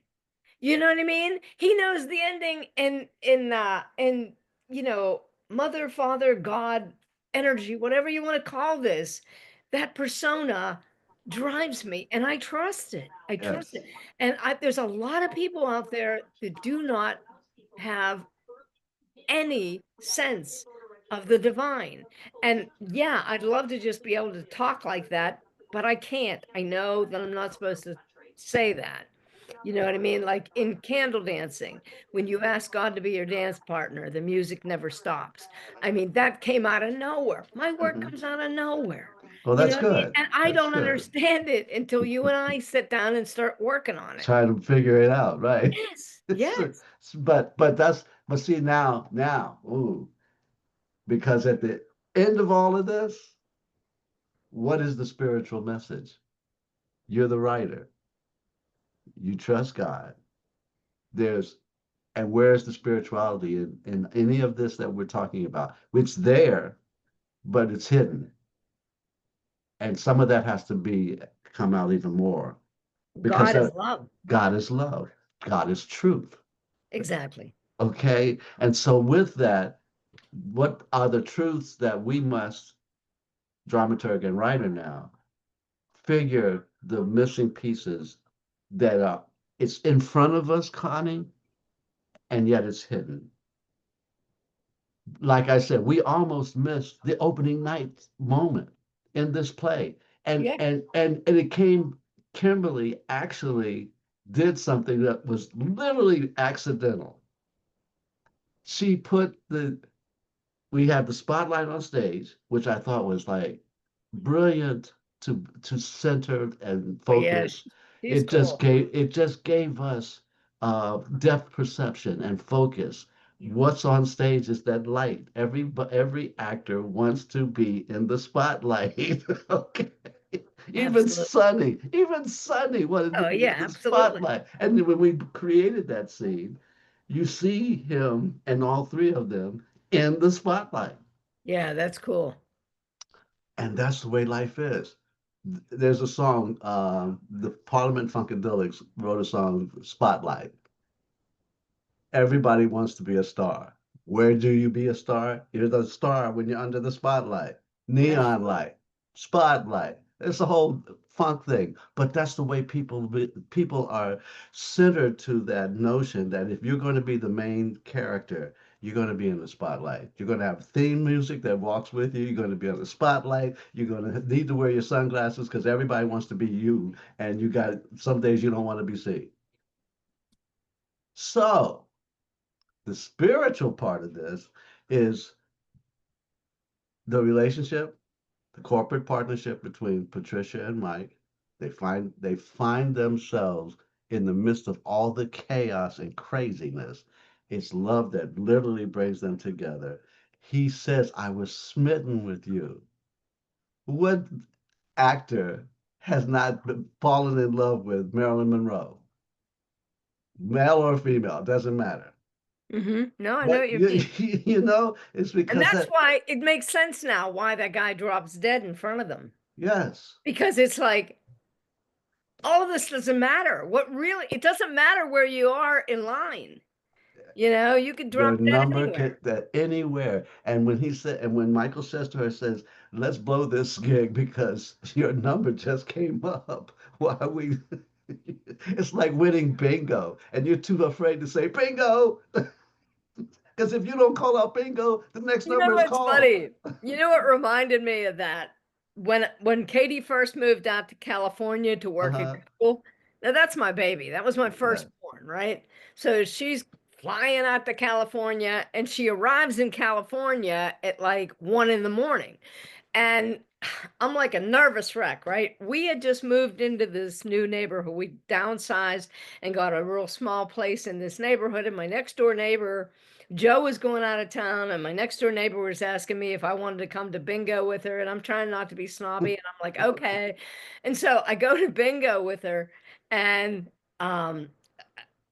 You know what I mean? He knows the ending in mother, father, God, energy, whatever you want to call this, that persona drives me and I trust it. I trust Yes. it. And there's a lot of people out there that do not have any sense of the divine. And yeah, I'd love to just be able to talk like that, but I can't. I know that I'm not supposed to say that. You know what I mean? Like in candle dancing, when you ask God to be your dance partner, the music never stops. I mean, that came out of nowhere. My work Hmm. comes out of nowhere. Well, You that's know what I mean? good. And I That's don't good. understand it until you and I sit down and start working on it. Trying to figure it out, right? Yes. It's, Yes. but see now, ooh, because at the end of all of this, what is the spiritual message? You're the writer. You trust God. There's and where's the spirituality in any of this that we're talking about? It's there, but it's hidden. And some of that has to be come out even more because God is love. God is love. God is truth. Exactly. Okay. And so with that, what are the truths that we must, dramaturg and writer now, figure the missing pieces that are it's in front of us, Connie, and yet it's hidden. Like I said, we almost missed the opening night moment in this play. And Yeah. and and and it came Kimberly actually did something that was literally accidental. She put we had the spotlight on stage, which I thought was like brilliant to center and Oh, yeah, focus. she's cool. It just gave us depth perception and focus. What's on stage is that light. Every actor wants to be in the spotlight. Okay. Absolutely. Even Sonny wanted to Oh, be yeah, in the absolutely. spotlight. And then when we created that scene, you see him and all three of them in the spotlight. Yeah, that's cool. And that's the way life is. There's a song, the Parliament Funkadelics wrote a song, Spotlight. Everybody wants to be a star. Where do you be a star? You're the star when you're under the spotlight. Neon light, spotlight. It's a whole funk thing. But that's the way people are centered to that notion that if you're going to be the main character, you're going to be in the spotlight. You're going to have theme music that walks with you. You're going to be on the spotlight. You're going to need to wear your sunglasses because everybody wants to be you. And you got some days you don't want to be seen. So the spiritual part of this is the relationship, the corporate partnership between Patricia and Mike. They find themselves in the midst of all the chaos and craziness. It's love that literally brings them together. He says, I was smitten with you. What actor has not fallen in love with Marilyn Monroe? Male or female, doesn't matter. No, I know But what you mean. it's And because that's that, why it makes sense now why that guy drops dead in front of them. yes, Because it's like, all of this doesn't matter. It doesn't matter where you are in line. You could your drop dead number anywhere. can that anywhere. And when Michael says to her, says, let's blow this gig because your number just came up. Why are we it's like winning bingo, and you're too afraid to say bingo. Because if you don't call out bingo, the next You know number is what's called. funny? You know what reminded me of that? When Katie first moved out to California to work at Uh-huh. Google. Now that's my baby. That was my Yeah. firstborn, right? So she's flying out to California and she arrives in California at like 1 in the morning. And I'm like a nervous wreck, right? We had just moved into this new neighborhood. We downsized and got a real small place in this neighborhood. And my next door neighbor, Joe, was going out of town. And my next door neighbor was asking me if I wanted to come to bingo with her. And I'm trying not to be snobby. And I'm like, okay. And so I go to bingo with her. And um,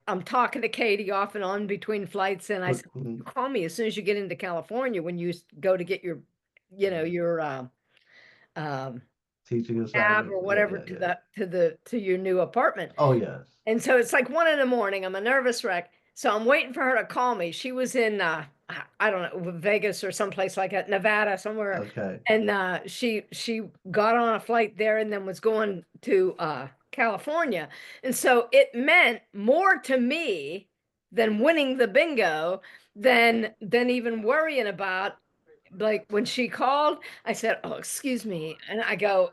I'm talking to Katie off and on between flights. And I said, you call me as soon as you get into California when you go to get your um, Teaching cab assignment. or Yeah, whatever yeah, to yeah. to your new apartment. Oh yes. And so it's like 1 in the morning. I'm a nervous wreck. So I'm waiting for her to call me. She was in I don't know, Vegas or someplace like that, Nevada, somewhere. Okay. And she got on a flight there and then was going to California. And so it meant more to me than winning the bingo than even worrying about, like when she called, I said, "Oh, excuse me." And I go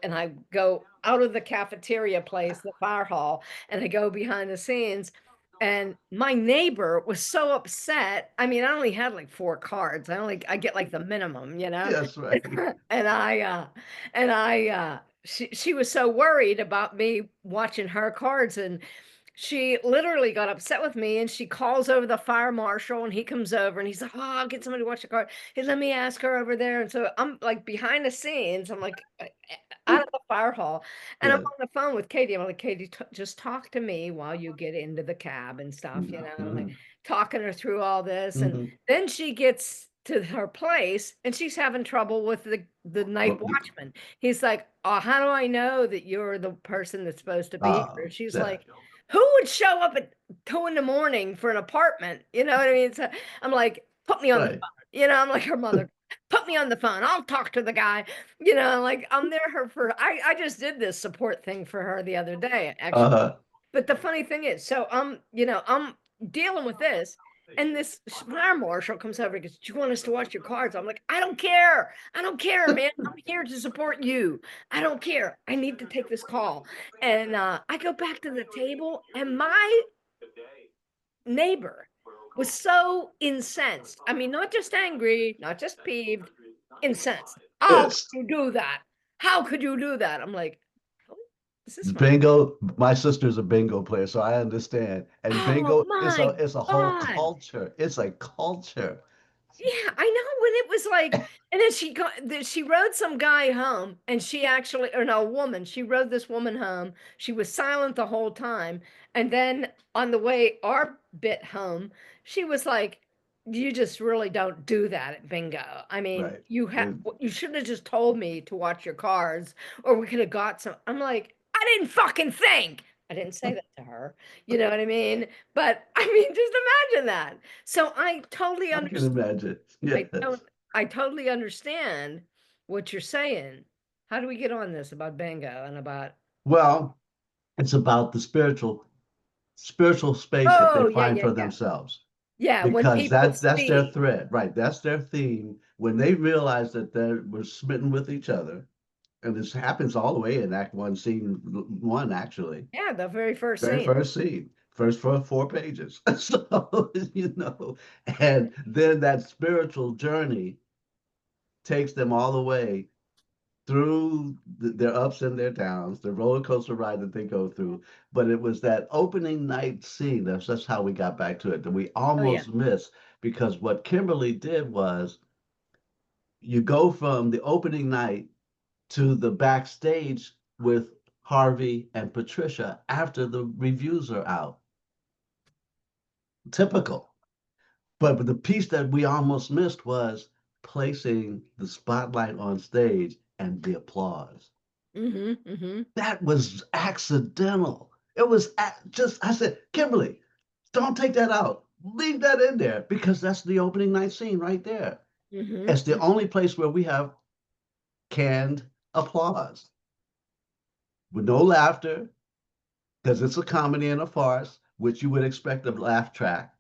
out of the cafeteria place, the fire hall, and I go behind the scenes. And my neighbor was so upset. I mean, I only had like 4 cards. I get like the minimum. Yes, right. And she was so worried about me watching her cards, and she literally got upset with me, and she calls over the fire marshal, and he comes over and he's like, "Oh, I'll get somebody to watch the car. Hey, let me ask her over there." And so I'm like behind the scenes, I'm like out of the fire hall, and I'm Yes. on the phone with Katie. I'm like, "Katie, just talk to me while you get into the cab and stuff, And I'm like Mm-hmm. talking her through all this. And Mm-hmm. then she gets to her place and she's having trouble with the night watchman. He's like, "Oh, how do I know that you're the person that's supposed to be here?" She's Yeah. like, "Who would show up at 2 in the morning for an apartment?" You know what I mean? So I'm like, "Put me on the phone." Right. I'm like her mother. Put me on the phone. I'll talk to the guy. Like I'm there her for. I just did this support thing for her the other day, actually. Uh-huh. But the funny thing is, so I'm dealing with this, And this fire marshal comes over and goes, "Do you want us to watch your cards?" I'm like, "I don't care. I don't care, man. I'm here to support you. I don't care. I need to take this call." And I go back to the table, and my neighbor was so incensed. I mean, not just angry, not just peeved, incensed. How could Pissed. you do that? How could you do that? I'm like, "Oh, is this my Bingo, my sister's a bingo player, so I understand. And oh bingo my it's a whole God. culture. It's a culture. Yeah, I know when it was like, and then she rode some guy home, and she actually, or no, woman, she rode this woman home. She was silent the whole time. And then on the way our bit home, she was like, "You just really don't do that at bingo. I mean, Right. you should have just told me to watch your cards, or we could have got some." I'm like, "I didn't fucking think." I didn't say that to her. You know what I mean? But I mean, just imagine that. So I totally I can understand. imagine. I Yes. don't I totally understand what you're saying. How do we get on this about bingo and about Well, it's about the spiritual space that they oh yeah, find yeah, for yeah. themselves. Yeah, when Because people that's their see. thread, right? That's their theme. When they realize that they were smitten with each other, and this happens all the way in Act One, Scene One, actually. Yeah, the very first Very scene. first scene, first four pages. So, and then that spiritual journey takes them all the way through their ups and their downs, the roller coaster ride that they go through. But it was that opening night scene. That's how we got back to it, that we Oh yeah. almost missed, because what Kimberly did was you go from the opening night to the backstage with Harvey and Patricia after the reviews are out. Typical. But the piece that we almost missed was placing the spotlight on stage and the applause. Mm-hmm. Mm-hmm. That was accidental. It was just, I said, Kimberly, don't take that out. Leave that in there, because that's the opening night scene right there. It's Mm-hmm. the only place where we have canned applause with no laughter, because it's a comedy and a farce, which you would expect a laugh track.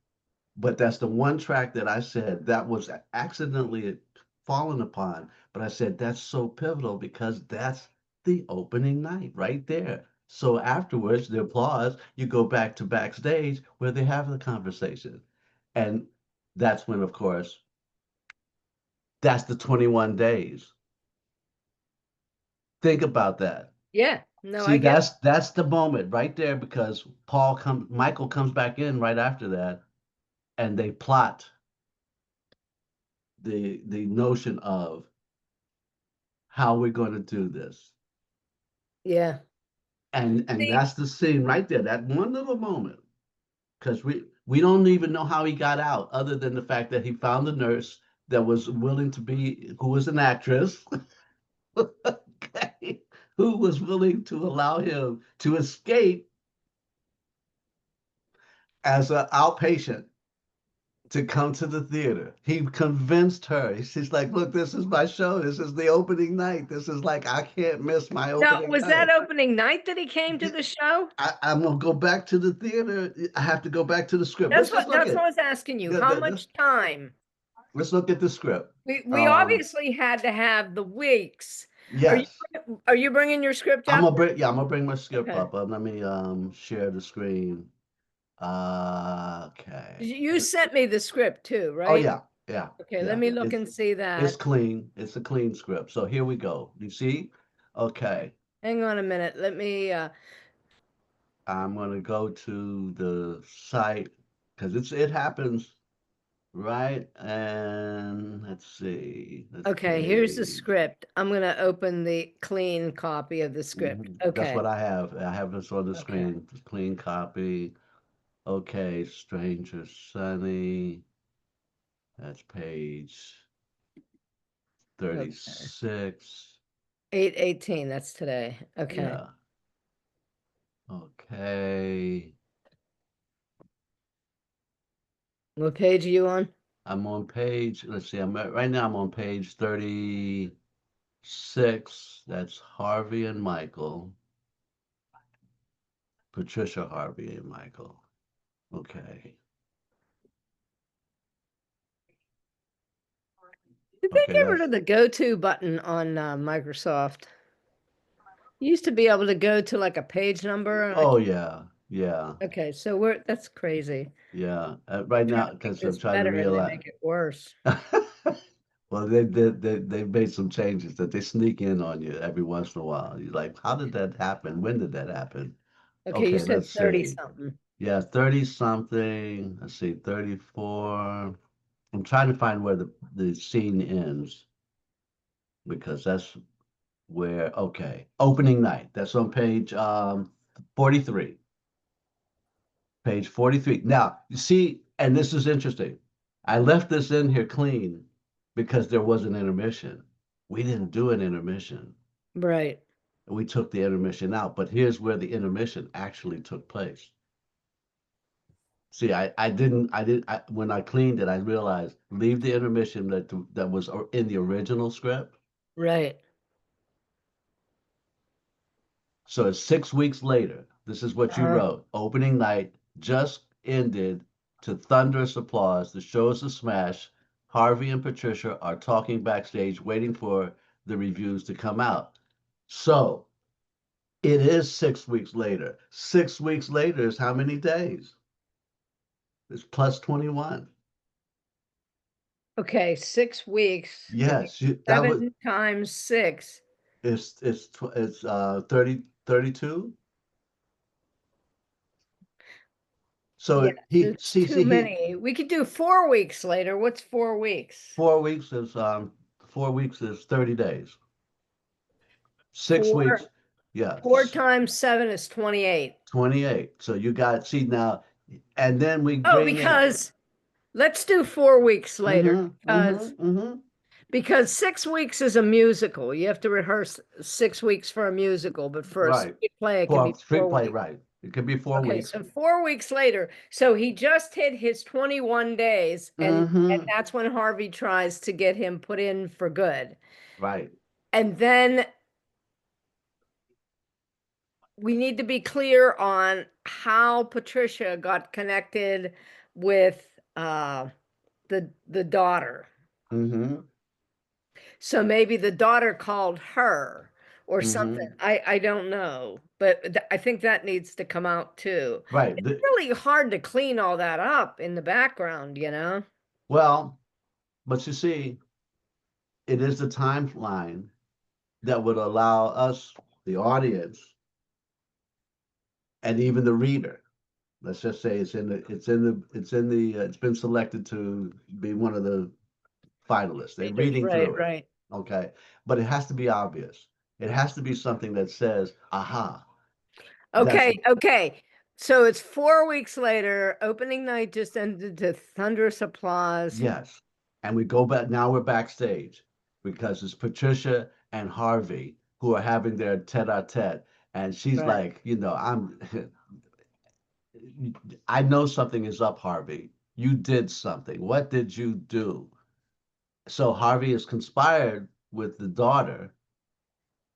But that's the one track that I said that was accidentally fallen upon. But I said that's so pivotal, because that's the opening night right there. So afterwards, the applause, you go back to backstage where they have the conversation. And that's when, of course, that's the 21 days. Think about that. Yeah. No, See, I get that's the moment right there, because Michael comes back in right after that, and they plot the notion of how we're going to do this. yeah. And See, that's the scene right there, that one little moment. Because we don't even know how he got out, other than the fact that he found a nurse that was willing to be, who was an actress, okay, who was willing to allow him to escape as an outpatient to come to the theater. He convinced her. She's like, "Look, this is my show. This is the opening night. This is like, I can't miss my now opening was that night." opening night that he came to the show? I'm gonna go back to the theater. I have to go back to the script. That's Let's just what look that's what at I was asking you. the, How the, the- much time? let's look at the script. We Um, obviously had to have the weeks. Are you yes, are you bringing your script up? I'm gonna bring my script Okay. up. Let me share the screen. Okay. You sent me the script too, Oh right? yeah, yeah, Okay, let yeah. me look and see It's that. clean. It's a clean script. So here we go. You see? Okay. Hang on a minute. Let me I'm gonna go to the site, because it happens right. And let's see this okay, here's the page. script. I'm gonna open the clean copy of the script. That's Okay. what I have. I have this on the Okay. screen. Clean copy. Okay, Stranger Sunny. That's page Okay. 36. 8/18, that's today. Okay. Yeah. Okay. What page are you on? I'm on page, let's see, right now I'm on page 36. That's Harvey and Michael. Patricia, Harvey, and Michael. Okay. Did they Okay, get rid that's, of the go-to button on Microsoft? You used to be able to go to like a page number. oh, yeah, yeah, Okay, so that's crazy. yeah. Right Trying now, to make because I'm this trying to better and they realize. make it worse. Well, they've made some changes that they sneak in on you every once in a while. You're like, how did that happen? When did that happen? Okay, you Okay, said let's 30 see. something. Yeah, 30 something. Let's see, 34. I'm trying to find where the scene ends because that's where, okay, opening night. That's on page 43. Page 43. Now, you see, and this is interesting. I left this in here clean because there was an intermission. We didn't do an intermission. Right. We took the intermission out, but here's where the intermission actually took place. See, when I cleaned it, I realized leave the intermission that was in the original script. Right. So it's 6 weeks later. This is what you Uh-huh. wrote. Opening night just ended to thunderous applause. The show's a smash. Harvey and Patricia are talking backstage, waiting for the reviews to come out. So it is 6 weeks later. 6 weeks later is how many days? It's plus 21. Okay, 6 weeks. Yes, that was 7 times 6. it's 30 32. Yeah, So he it's see too see he many. We could do 4 weeks later. What's 4 weeks? 4 weeks is 4 weeks is 30 days. Six Four weeks, yeah, four times 7 is 28. 28. So you got see now, and then we Oh, bring in because let's do 4 weeks later mm-hmm, because mm-hmm, mm-hmm. 6 weeks is a musical. You have to rehearse 6 weeks for a musical, but for a Right. street play, it can For be street four play, weeks. right. It could be four Okay, weeks. so 4 weeks later, so he just hit his 21 days, and Mm-hmm. that's when Harvey tries to get him put in for good. Right. And then we need to be clear on how Patricia got connected with the daughter. Mm-hmm. So maybe the daughter called her or something. Mm-hmm. I don't know, but I think that needs to come out too. Right. It's really hard to clean all that up in the background, you know? Well, but you see, it is the timeline that would allow us, the audience, and even the reader. Let's just say it's been selected to be one of the finalists. They're reading Right, through it. right. Okay. But it has to be obvious. It has to be something that says, aha, that's Okay. So it's 4 weeks later. Opening night just ended to thunderous applause. yes. And we go back, now we're backstage because it's Patricia and Harvey who are having their tete-a-tete. And she's Right. like, I know something is up, Harvey. You did something. What did you do? So Harvey has conspired with the daughter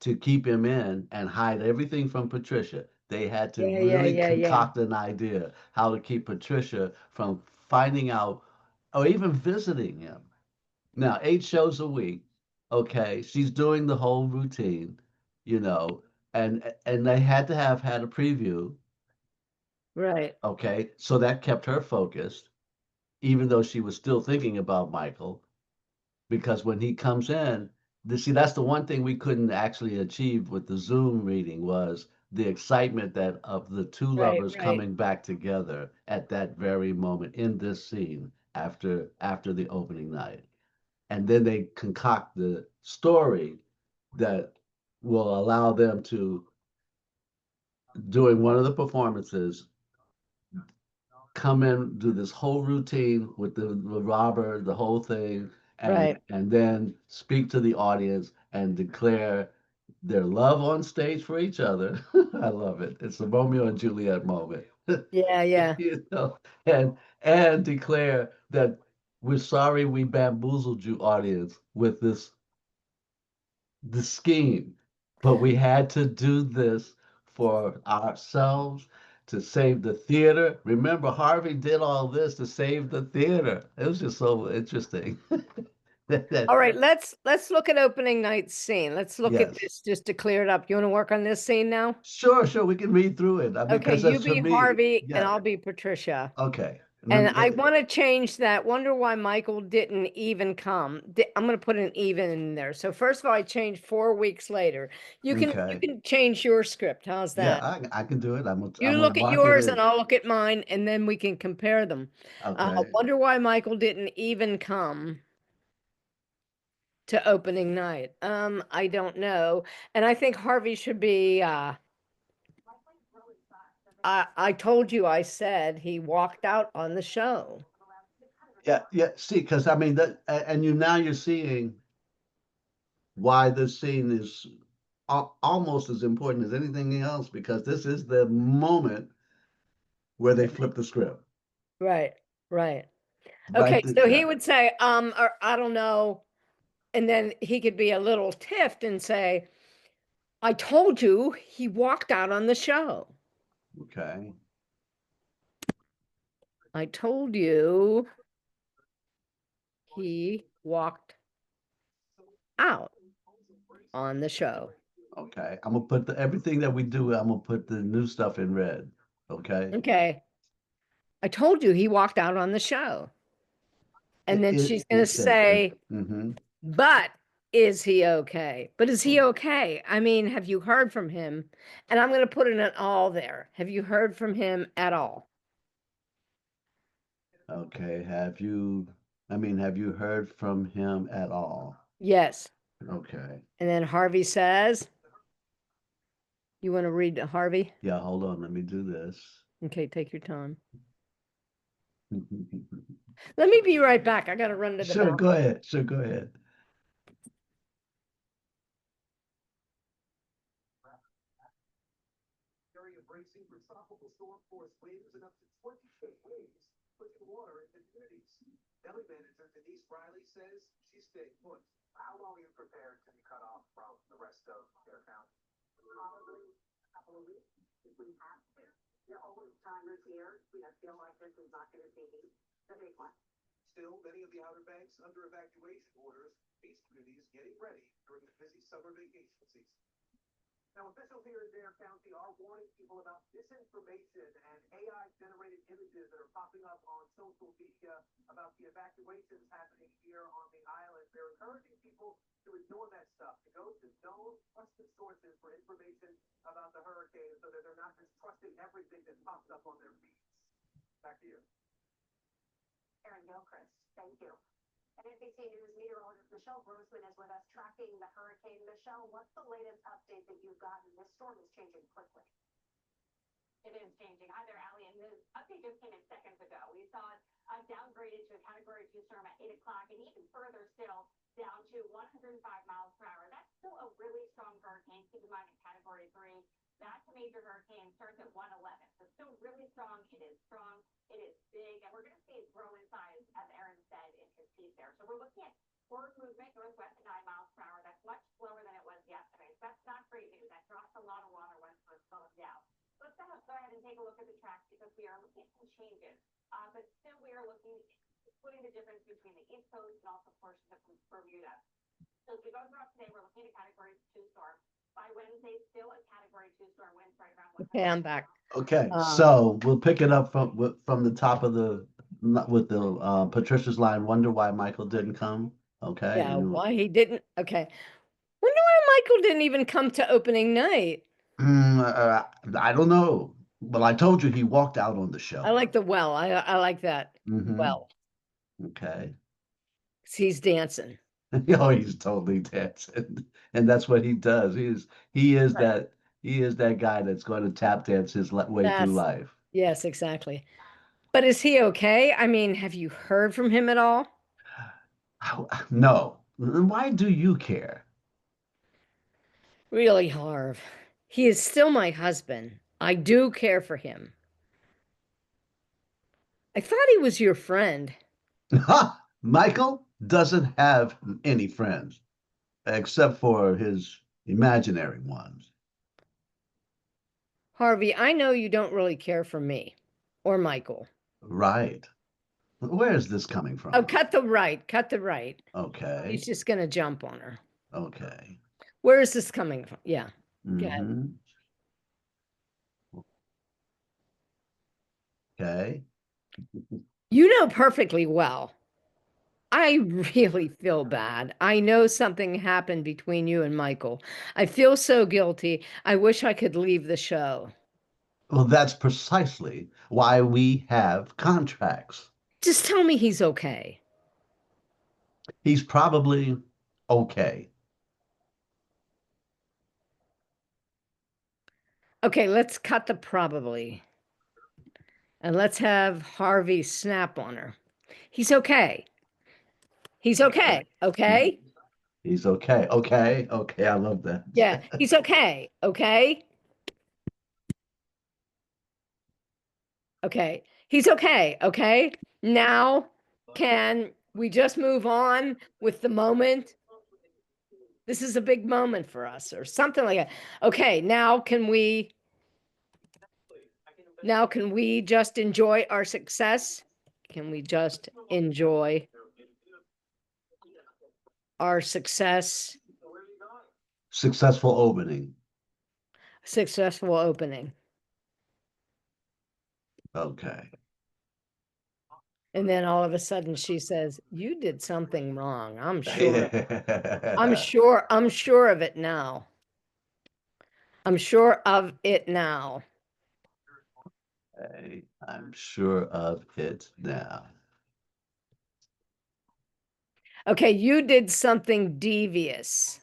to keep him in and hide everything from Patricia. They had to really Yeah. concoct an idea how to keep Patricia from finding out or even visiting him. Now, 8 shows a week. Okay, she's doing the whole routine, you know, and they had to have had a preview. Right. Okay, so that kept her focused, even though she was still thinking about Michael. Because when he comes in, see, that's the one thing we couldn't actually achieve with the Zoom reading was the excitement that of the two lovers Right. coming back together at that very moment in this scene after the opening night. And then they concoct the story that will allow them to, during one of the performances, come in, do this whole routine with the robber, the whole thing, Right. and then speak to the audience and declare their love on stage for each other. I love it. It's the Romeo and Juliet moment. Yeah. You know, and declare that we're sorry we bamboozled you, audience, with the scheme, but we had to do this for ourselves to save the theater. Remember, Harvey did all this to save the theater. It was just so interesting. All right, let's look at opening night scene. Let's look at Yes. this just to clear it up. You want to work on this scene now? Sure, we can read through it. I mean, Okay, because you that's for be me. Harvey and Yeah. I'll be Patricia. Okay. And I want to change that. Wonder why Michael didn't even come. I'm going to put an even in there. So first of all, I changed 4 weeks later. You Okay. can change your script. How's Yeah, that? I can do it. I'm You gonna look at mark it yours and in. I'll look at mine, and then we can compare them. Okay. Wonder why Michael didn't even come to opening night. I don't know. And I think Harvey should be, I told you, I said he walked out on the show. Yeah. See, because I mean and you're seeing why this scene is almost as important as anything else, because this is the moment where they flip the script. Right. Right. Okay, so he Yeah. would say, or I don't know. And then he could be a little tiffed and say, I told you he walked out on the show. Okay. I told you he walked out on the show. Okay. I'm gonna put everything that we do, I'm gonna put the new stuff in red. Okay. Okay. I told you he walked out on the show. And then she's going to say, but is he okay? But is he okay? I mean, have you heard from him? And I'm going to put in an all there. Have you heard from him at all? Okay. Have you heard from him at all? Yes. Okay. And then Harvey says, you want to read Harvey? Yeah, hold on. Let me do this. Okay, take your time. Let me be right back. I got to run to the bathroom. Go ahead. Sure, go ahead. Embracing for tropical storm force waves and up to 20-foot waves, pushing water into communities. Deli manager Denise Riley says she stayed put. How long are you prepared to be cut off from the rest of their county? Probably a couple of weeks if we have to. There are always timers here. Feel like this is not going to be the big one. Still, many of the Outer Banks under evacuation orders. These communities getting ready during the busy summer vacation season. Now, officials here in Dare County are warning people about disinformation and AI-generated images that are popping up on social media about the evacuations happening here on the island. They're encouraging people to ignore that stuff, to go to known, trusted sources for information about the hurricane so that they're not just trusting everything that pops up on their feeds. Back to you. Erin Gilchrist, thank you. And NBC News meteorologist Michelle Grossman is with us tracking the hurricane. Michelle, what's the latest update that you've gotten? This storm is changing quickly. It is changing. Hi there, Allie. And the update just came in seconds ago. We saw it downgraded to a Category 2 storm at 8 o'clock, and even further still down to 105 miles per hour. That's still a really strong hurricane. Keep in mind, in Category 3, that's a major hurricane. Starts at 111. So still really strong. It is strong. It is big. And we're going to see it grow in size, as Aaron said in his piece there. So we're looking at forward movement northwest at 9 miles per hour. That's much slower than it was yesterday. So that's not great news. That drops a lot of water once it slows down. Let's go ahead and take a look at the tracks because we are looking at some changes. But still, we are looking, splitting the difference between the East Coast and also portions of Bermuda. So as we go throughout today, we're looking at a Category 2 storm. By Wednesday, still a Category 2 storm, winds right around 100. Okay, I'm back. Okay, so we'll pick it up from the top of with the Patricia's line. Wonder why Michael didn't come. Okay. Yeah, why he didn't. Okay. Wonder why Michael didn't even come to opening night. I don't know. Well, I told you he walked out on the show. I like the well. I like that. Well. Okay. He's dancing. Oh, he's totally dancing, and that's what he does. He is that guy that's going to tap dance his way through life. Yes, exactly. But is he okay? I mean, have you heard from him at all? No. Why do you care? Really, Harv. He is still my husband. I do care for him. I thought he was your friend. Michael doesn't have any friends except for his imaginary ones. Harvey, I know you don't really care for me or Michael. Right. Where is this coming from? Oh, cut the right, cut the right. Okay, He's just gonna jump on her. okay. Where is this coming from? Yeah. Go ahead. Mhm. Okay. You know perfectly well. I really feel bad. I know something happened between you and Michael. I feel so guilty. I wish I could leave the show. Well, that's precisely why we have contracts. Just tell me he's okay. He's probably okay. Okay, let's cut the probably. And let's have Harvey snap on her. He's okay. He's okay. Okay? He's okay. Okay. Okay. I love that. Yeah, he's okay. Okay? Okay. He's okay. Okay? Now, can we just move on with the moment? This is a big moment for us, or something like that. Okay, now can we just enjoy our success? Can we just enjoy our success? Successful opening. Successful opening. Okay. And then all of a sudden she says, "You did something wrong. I'm sure. I'm sure. I'm sure of it now. I'm sure of it now." Okay, I'm sure of it now. Okay, you did something devious.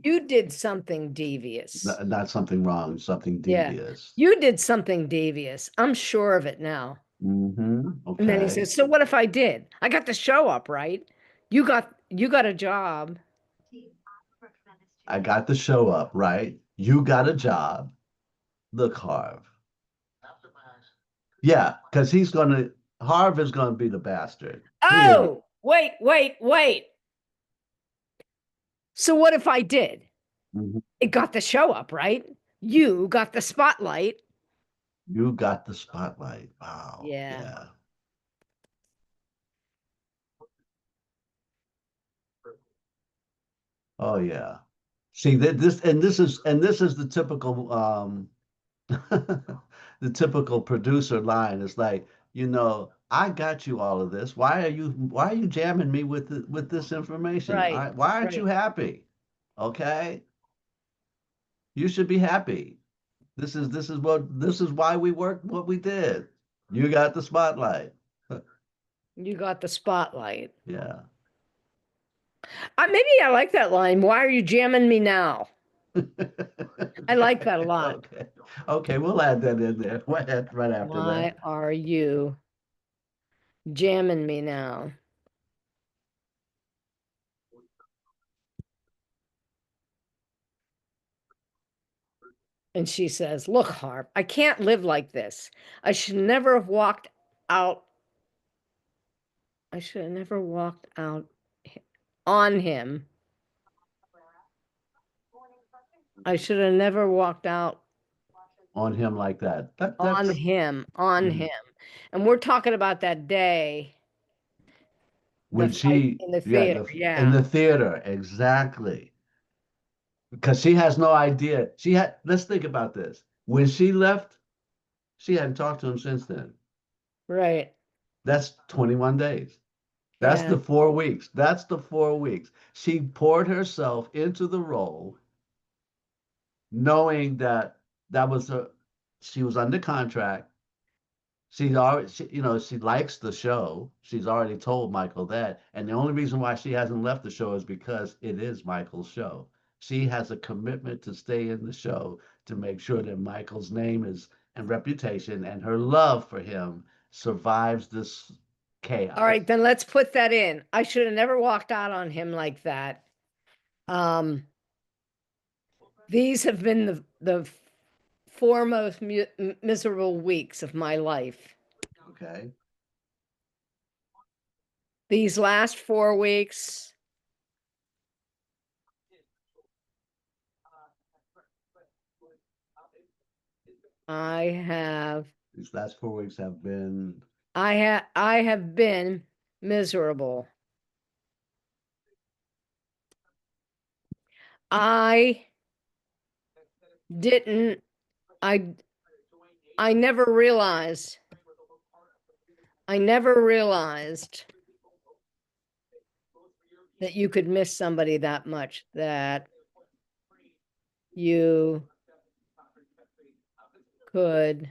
You did something devious. Not something wrong, something Yeah. devious. You did something devious. I'm sure of it now. Mm-hmm. And then he Okay. says, "So what if I did? I got the show up, right? You got a job." I got the show up, right? You got a job. Look, Harv. Yeah, because Harv is gonna be the bastard. He ain't. Oh, wait. So what if I did? Mhm. It got the show up, right? You got the spotlight. You got the spotlight. Wow. Yeah. Yeah. Oh yeah. See that this is the typical the typical producer line. It's like, I got you all of this. Why are you jamming me with this information? Right. Why aren't you Right. happy? Okay? You should be happy. This is why we worked what we did. You got the spotlight. You got the spotlight. Yeah. Maybe I like that line. Why are you jamming me now? I like that a lot. Okay. Okay, we'll add that in there. Right after Why that. are you jamming me now? And she says, "Look, Harp, I can't live like this. I should never have walked out. I should have never walked out on him. I should have never walked out On him like that. on That's him, Mhm. And we're talking about that day, the When fight she in the yeah, theater. in Yeah, the theater, exactly. Because she has no idea. Let's think about this. When she left, she hadn't talked to him since then. right. That's 21 days. That's Yeah. the 4 weeks. That's the 4 weeks. She poured herself into the role, knowing that she was under contract. She likes the show. She's already told Michael that. And the only reason why she hasn't left the show is because it is Michael's show. She has a commitment to stay in the show to make sure that Michael's name is and reputation and her love for him survives this chaos. All right, then let's put that in. I should have never walked out on him like that. These have been the four most miserable weeks of my life. Okay. These last 4 weeks, I have These last 4 weeks have been, I have been miserable. I didn't, I never realized that you could miss somebody that much, that you could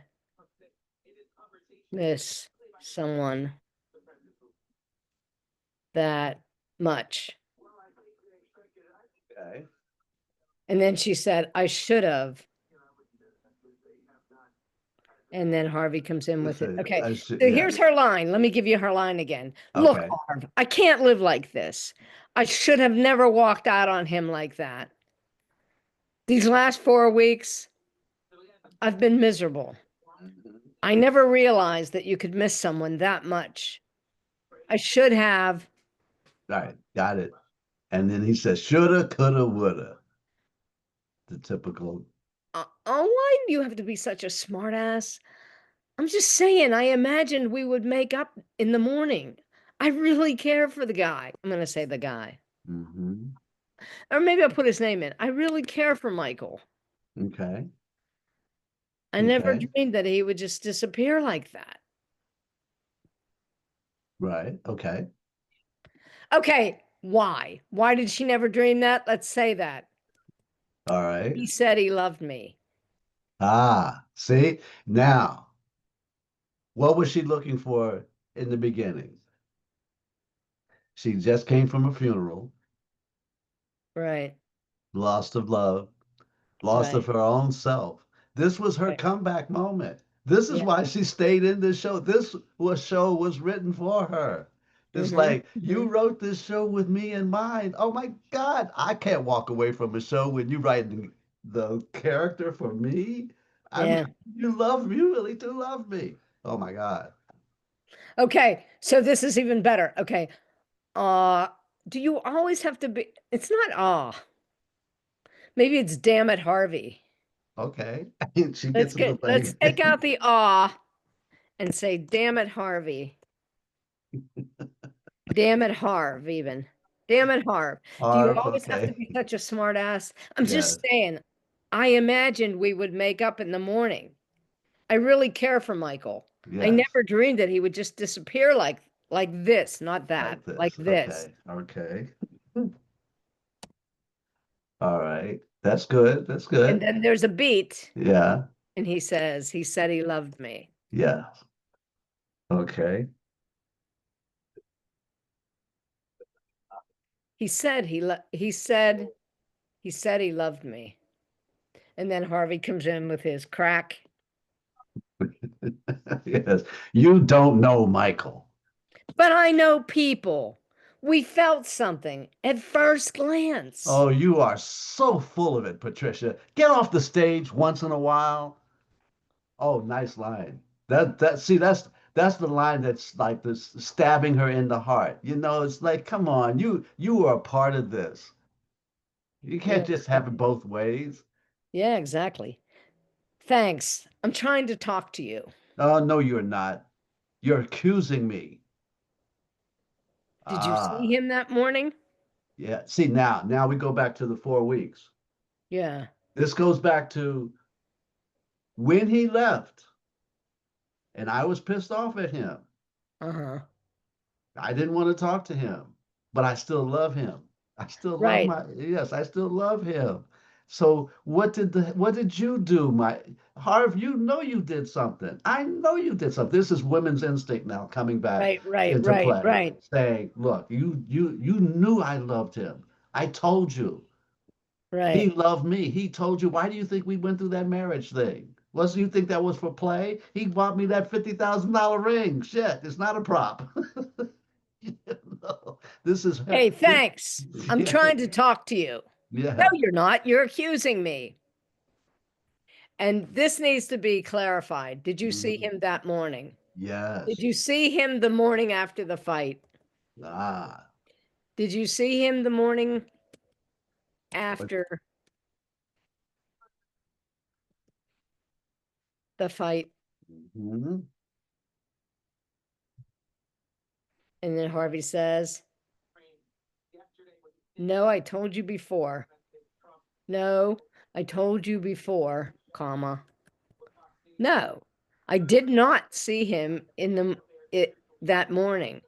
miss someone that much. okay, And then she said, I should have. And then Harvey comes in with it. listen, Okay. I should, So yeah, here's her line. Let me give you her line again. Look, okay, Harv, I can't live like this. I should have never walked out on him like that. These last 4 weeks, I've been miserable. mhm, I never realized that you could miss someone that much. I should have. all right, got it. And then he says, shoulda, coulda, woulda. The typical, Oh, why do you have to be such a smartass? I'm just saying, I imagined we would make up in the morning. I really care for the guy. I'm going to say the guy. mhm, Or maybe I'll put his name in. I really care for Michael. okay, I never okay, dreamed that he would just disappear like that. right, okay, Okay, why? Why did she never dream that? Let's say that. all right. He said he loved me. Ah, see, now, what was she looking for in the beginning? She just came from a funeral, Right, lost of love, lost of right, her own self. This was her right. comeback moment. This is Yeah. why she stayed in this show. Show was written for her. It's Mm-hmm, like you wrote this show with me in mind. Oh my God, I can't walk away from a show when you write the character for me. I mean, yeah. you love me, you really do love me. Oh my God. Okay, so this is even better. Okay. Uh, do you always have to be? It's not maybe it's damn it, Harvey. Okay. She gets in the Let's thing. take out the aw and say damn it, Harvey. Damn it, Harv, even. Damn it, Harv. Do you Harv, always have to okay. be such a smart ass? I'm just Yes, saying, I imagined we would make up in the morning. I really care for Michael. I yes. never dreamed that he would just disappear like this, not that, Like like this. this. Okay. Okay. All right. That's good. That's And good. then there's a beat, Yeah. and he said he loved me. Yeah. Okay. He said he loved me. And then Harvey comes in with his crack. Yes. You don't know Michael. But I know people. We felt something at first glance. Oh, you are so full of it, Patricia. Get off the stage once in a while. Oh, nice line. That's the line that's like this stabbing her in the heart. You know, it's like, come on, you were a part of this. You Yeah, can't just have it both ways. yeah, exactly. Thanks. I'm trying to talk to you. Oh, no, you're not. You're accusing me. Did you see Ah, him that morning? yeah. See, now we go back to the 4 weeks. Yeah. This goes back to when he left, and I was pissed off at him. Uh-huh. I didn't want to talk to him, but I still love him. I still love Right. my, yes, I still love him. So what did you do, my Harv? You know you did something. I know you did something. This is women's instinct now coming back Right, right, into right, play, right, saying, look, you knew I loved him. I told you. He right. loved me. He told you. Why do you think we went through that marriage thing? Was you think that was for play? He bought me that $50,000 ring. Shit, it's not a prop. You know, this is Hey, this, thanks. I'm yeah, trying to talk to you. No, yeah. you're not. You're accusing me. And this needs to be clarified. Did you see Mhm. him that morning? Did Yes. you see him the morning after the fight? Ah, Did you see him the morning what- after the fight? Mhm. And then Harvey says, no, I told you before. No, I told you before, comma. No, I did not see him in that morning.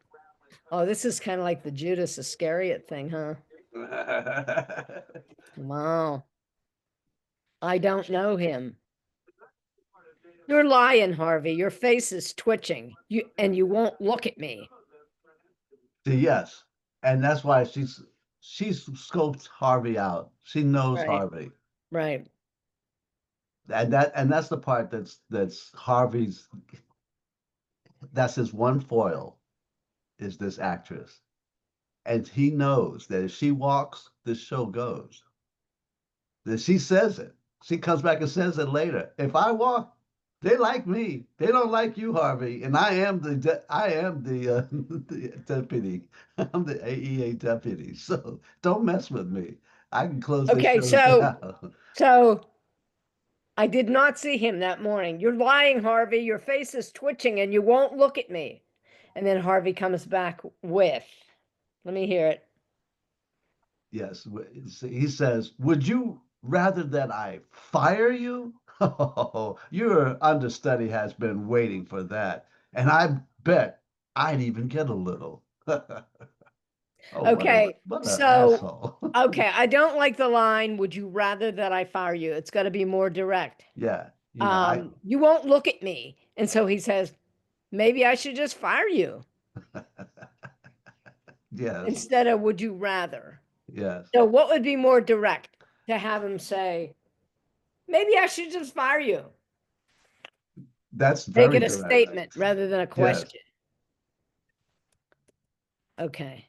Oh, this is kind of like the Judas Iscariot thing, huh? Wow. I don't know him. You're lying, Harvey. Your face is twitching. You won't look at me. Yes, and that's why she's scoped Harvey out. She knows Right. Harvey, Right. and that's the part that's Harvey's. That's his one foil, is this actress, and he knows that if she walks, this show goes. That she says it. She comes back and says it later. If I walk, they like me. They don't like you, Harvey. And I am the the deputy. I'm the AEA deputy. So don't mess with me. I can close this Okay, show so down. so I did not see him that morning. You're lying, Harvey. Your face is twitching and you won't look at me. And then Harvey comes back with, let me hear it. Yes, he says, "Would you rather that I fire you?" Oh, your understudy has been waiting for that, and I bet I'd even get a little. Oh, Okay, what an so, asshole. okay, I don't like the line, would you rather that I fire you? It's got to be more direct. Yeah, I You won't look at me. And so he says, maybe I should just fire you yes, instead of would you rather? yes. So what would be more direct to have him say, maybe I should just fire you? That's Make very it a direct. statement rather than a Yes. question. Okay.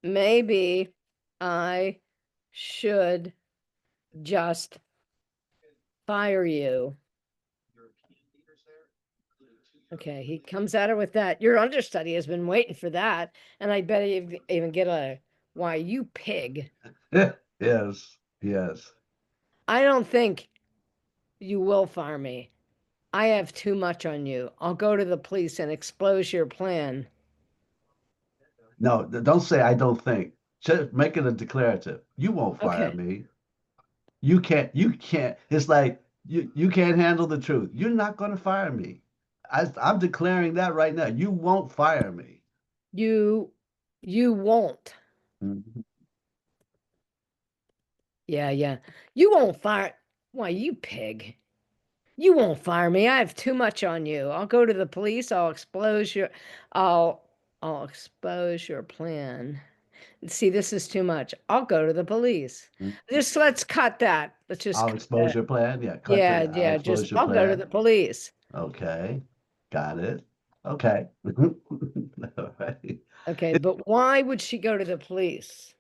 Maybe I should just fire you. Okay, he comes at her with that. Your understudy has been waiting for that. And I bet he even get a, why, you pig. Yes, yes. I don't think you will fire me. I have too much on you. I'll go to the police and expose your plan. No, don't say I don't think. Just make it a declarative. You won't fire Okay. me. You can't. It's like you can't handle the truth. You're not going to fire me. I'm declaring that right now. You won't fire me. You won't. Mhm. Yeah, yeah. You won't fire. Why, you pig. You won't fire me. I have too much on you. I'll go to the police. I'll I'll expose your plan. See, this is too much. I'll go to the police. Just let's cut that. Let's just I'll cut expose that. your plan. Yeah, cut Yeah, the I'll yeah, just expose your I'll go to plan. the police. Okay, got it. Okay. All right. Okay, but why would she go to the police?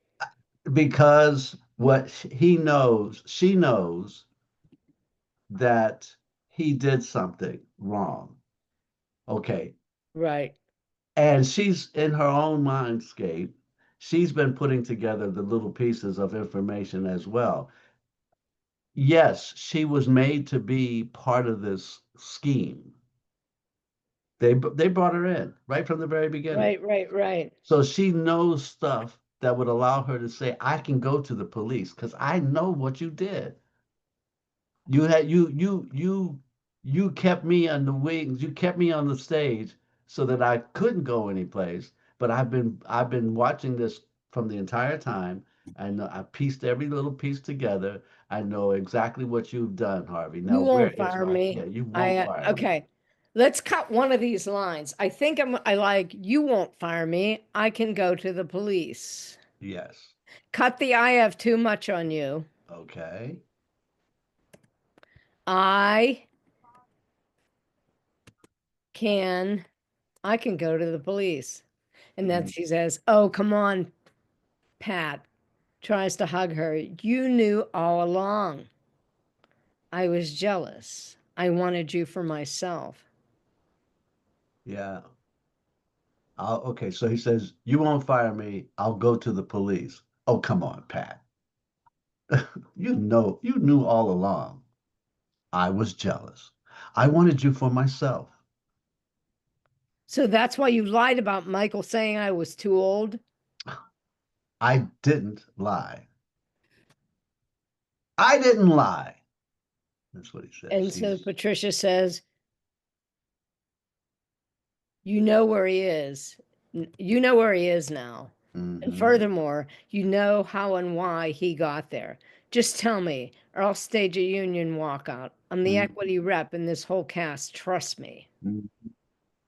Because what he knows, she knows that he did something wrong. Okay. Right. And she's in her own mindscape. She's been putting together the little pieces of information as well. Yes, she was made to be part of this scheme. They brought her in right from the very beginning. Right, right, right. So she knows stuff that would allow her to say, I can go to the police because I know what you did. You had you kept me on the wings, you kept me on the stage so that I couldn't go anyplace. But I've been watching this from the entire time. I know I pieced every little piece together. I know exactly what you've done, Harvey. Now You where won't is fire my me. yeah, you won't I fire me. okay. Let's cut one of these lines. I think I like you won't fire me. I can go to the police. Yes. Cut the I have too much on you. Okay. I can I can go to the police. And then Mhm. she says, "Oh, come on, Pat." Tries to hug her. You knew all along. I was jealous. I wanted you for myself. Yeah. Okay, so he says, you won't fire me. I'll go to the police. Oh, come on, Pat. You knew all along. I was jealous. I wanted you for myself. So that's why you lied about Michael saying I was too old? I didn't lie. I didn't lie. That's what he says. And so Patricia says, you know where he is. You know where he is now. And Mhm. furthermore, you know how and why he got there. Just tell me, or I'll stage a union walkout. I'm the Mhm. equity rep in this whole cast. Trust me. Mhm.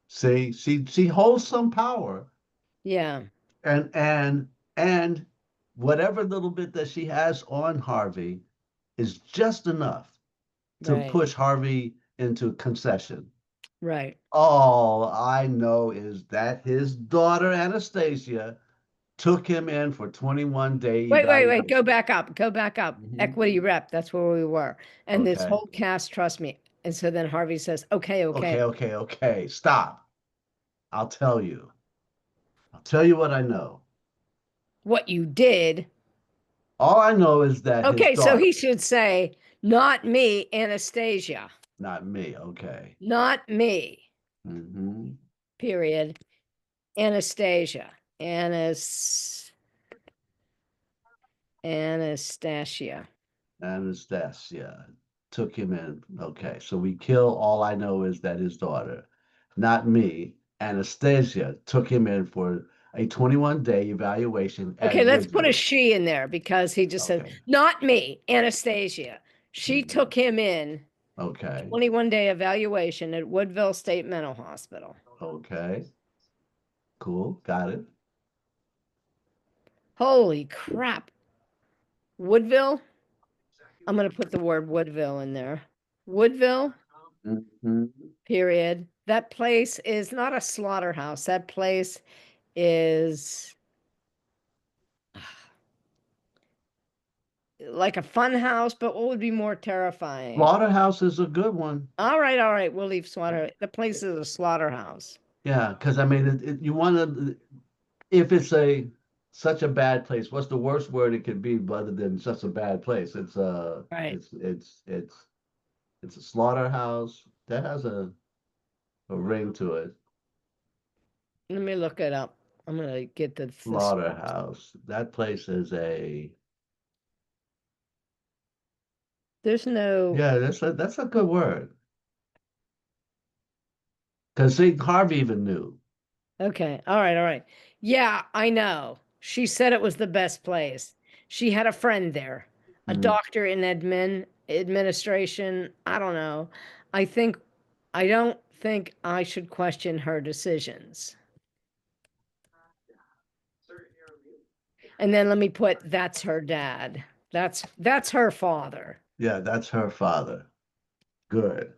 See, she holds some power, Yeah, and whatever little bit that she has on Harvey is just enough to right, push Harvey into concession. right. All I know is that his daughter Anastasia took him in for 21-day Wait. Go evaluation. back up. Go back up. Mhm. Equity rep. That's where we were. And this Okay. whole cast, trust me. And so then Harvey says, okay. Okay. Stop. I'll tell you. I'll tell you what I know. What you did. All I know is that his Okay, so daughter, he should say, not me, Anastasia. not me. Okay. Not me, Mm-hmm. period. Anastasia. Anastasia. Anastasia took him in. Okay. So we kill. All I know is that his daughter, not me, Anastasia took him in for a 21-day evaluation at Okay, let's put a Woodville. she in there because he just said, Okay. not me, Anastasia. She Mhm. took him in Okay. 21-day evaluation at Woodville State Mental Hospital. Okay. Cool. Got it. Holy crap. Woodville? I'm going to put the word Woodville in there. Woodville, Mm-hmm. period. That place is not a slaughterhouse. That place is like a fun house, but what would be more terrifying? Slaughterhouse is a good one. All right. We'll leave slaughter. The place is a slaughterhouse. Yeah, because I mean, you want to, if it's such a bad place, what's the worst word it could be other than such a bad place? Right. It's a slaughterhouse that has a ring to it. Let me look it up. I'm going to get this. Slaughterhouse. That place is There's no. yeah, that's a good word. Because see, Harvey even knew. Okay. All right. Yeah, I know. She said it was the best place. She had a friend there, a Mhm. doctor in administration. I don't know. I think I don't think I should question her decisions. And then let me put that's her dad. That's her father. Yeah, that's her father. Good.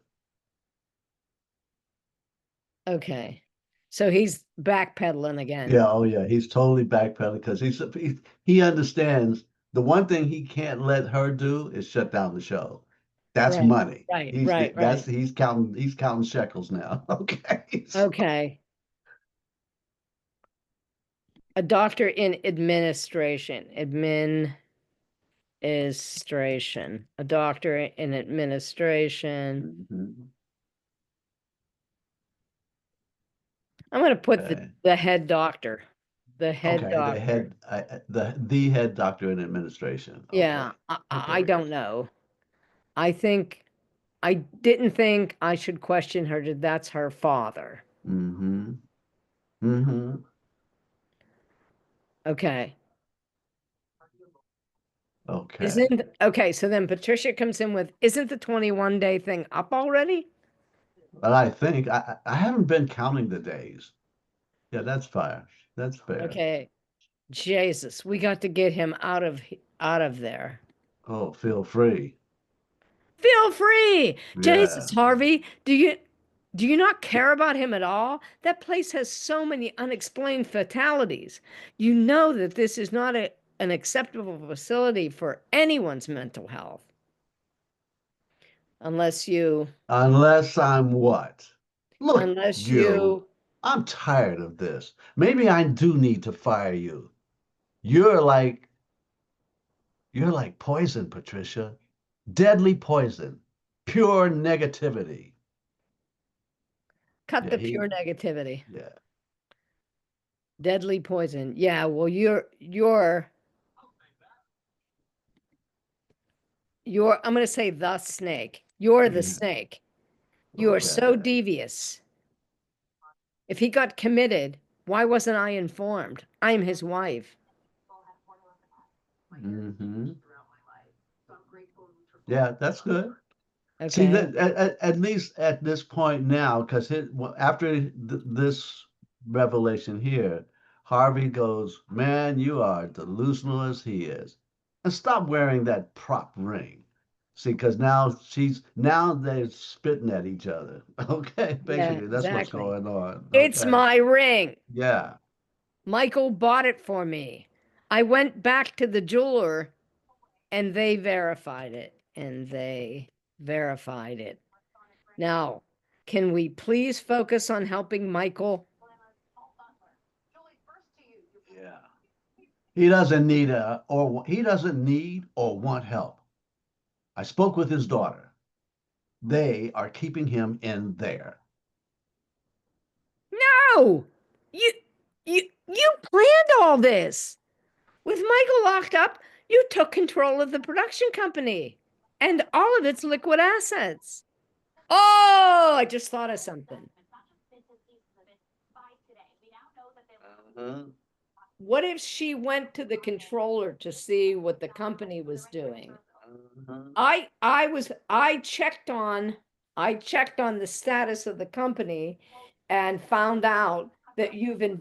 Okay. So he's backpedaling again. Yeah, oh yeah, he's totally backpedaling because he understands the one thing he can't let her do is shut down the show. That's Right. money. Right. He's Right. that's Right. he's counting shekels now. Okay. Okay. A doctor in administration. A doctor in administration. Mhm. I'm going to put Okay. the head doctor. The head Okay, doctor. the head doctor in administration. Yeah, Okay. I Okay. don't know. I think I didn't think I should question her. That's her father. Mm-hmm. Mm-hmm. Okay. Okay. Isn't okay, so then Patricia comes in with, isn't the 21-day thing up already? But I think I haven't been counting the days. Yeah, that's fair. That's fair. Okay. Jesus, we got to get him out of there. Oh, feel free. Feel free. Jesus, Yeah. Harvey, do you not care about him at all? That place has so many unexplained fatalities. You know that this is not an acceptable facility for anyone's mental health. Unless you Unless I'm what? Look, unless you. you I'm tired of this. Maybe I do need to fire you. You're like You're like poison, Patricia. Deadly poison. Pure negativity. Cut Yeah, the pure negativity. yeah. Deadly poison. Yeah, well, I'm going to say the snake. You're the Yeah. snake. You are so Okay. devious. If he got committed, why wasn't I informed? I'm his wife. Mm-hmm. Yeah, that's good. See Okay. that at least at this point now, because after this revelation here, Harvey goes, "Man, you are delusional as he is," and stop wearing that prop ring. See, because now they're spitting at each other. Okay, Yeah, basically that's what's exactly. going on. It's Okay, my ring. yeah. Michael bought it for me. I went back to the jeweler and they verified it. Now, can we please focus on helping Michael? Yeah. He doesn't need he doesn't need or want help. I spoke with his daughter. They are keeping him in there. No, you, you planned all this. With Michael locked up, you took control of the production company and all of its liquid assets. Oh, I just thought of something. What if she went to the controller to see what the company was doing? I checked on the status of the company and found out that you've been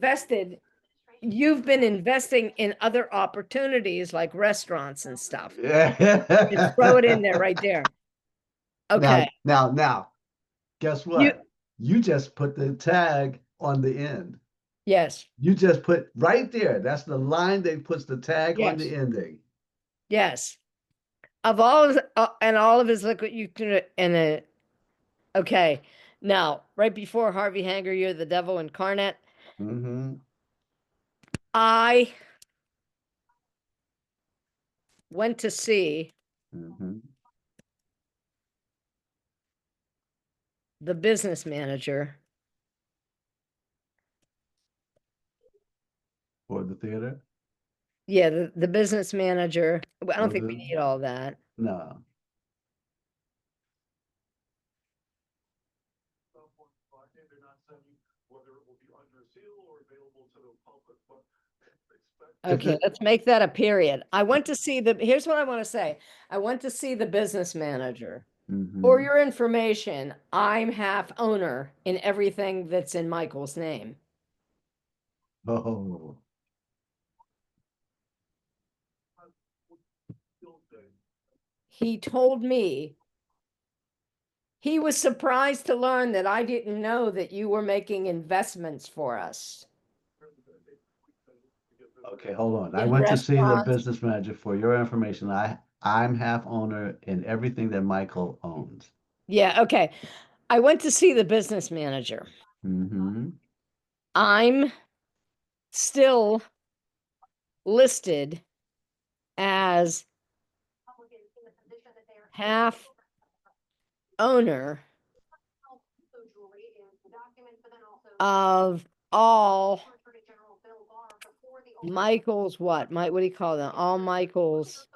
investing in other opportunities like restaurants and stuff. Just throw it in there right there. Okay. Now, guess You what? You just put the tag on the end. yes. You just put right there. That's the line that puts the tag on Yes. the ending. Yes. Of all of and all of his liquid you can and okay. Now, right before Harvey Hanger, you're the devil incarnate. Mm-hmm. I went to see Mm-hmm. the business manager. For the theater? Yeah, the business manager. I don't Or think we need all that. no. Okay, let's make that a period. I went to see here's what I want to say. I went to see the business manager. For Mm-hmm. your information, I'm half owner in everything that's in Michael's name. Oh. He told me he was surprised to learn that I didn't know that you were making investments for us. Okay, hold on. I In went to see the restaurants. business manager. For your information, I'm half owner in everything that Michael owns. Yeah, okay. I went to see the business manager. Mm-hmm. I'm still listed as half owner of all Michael's what? What do you call them? All Michael's.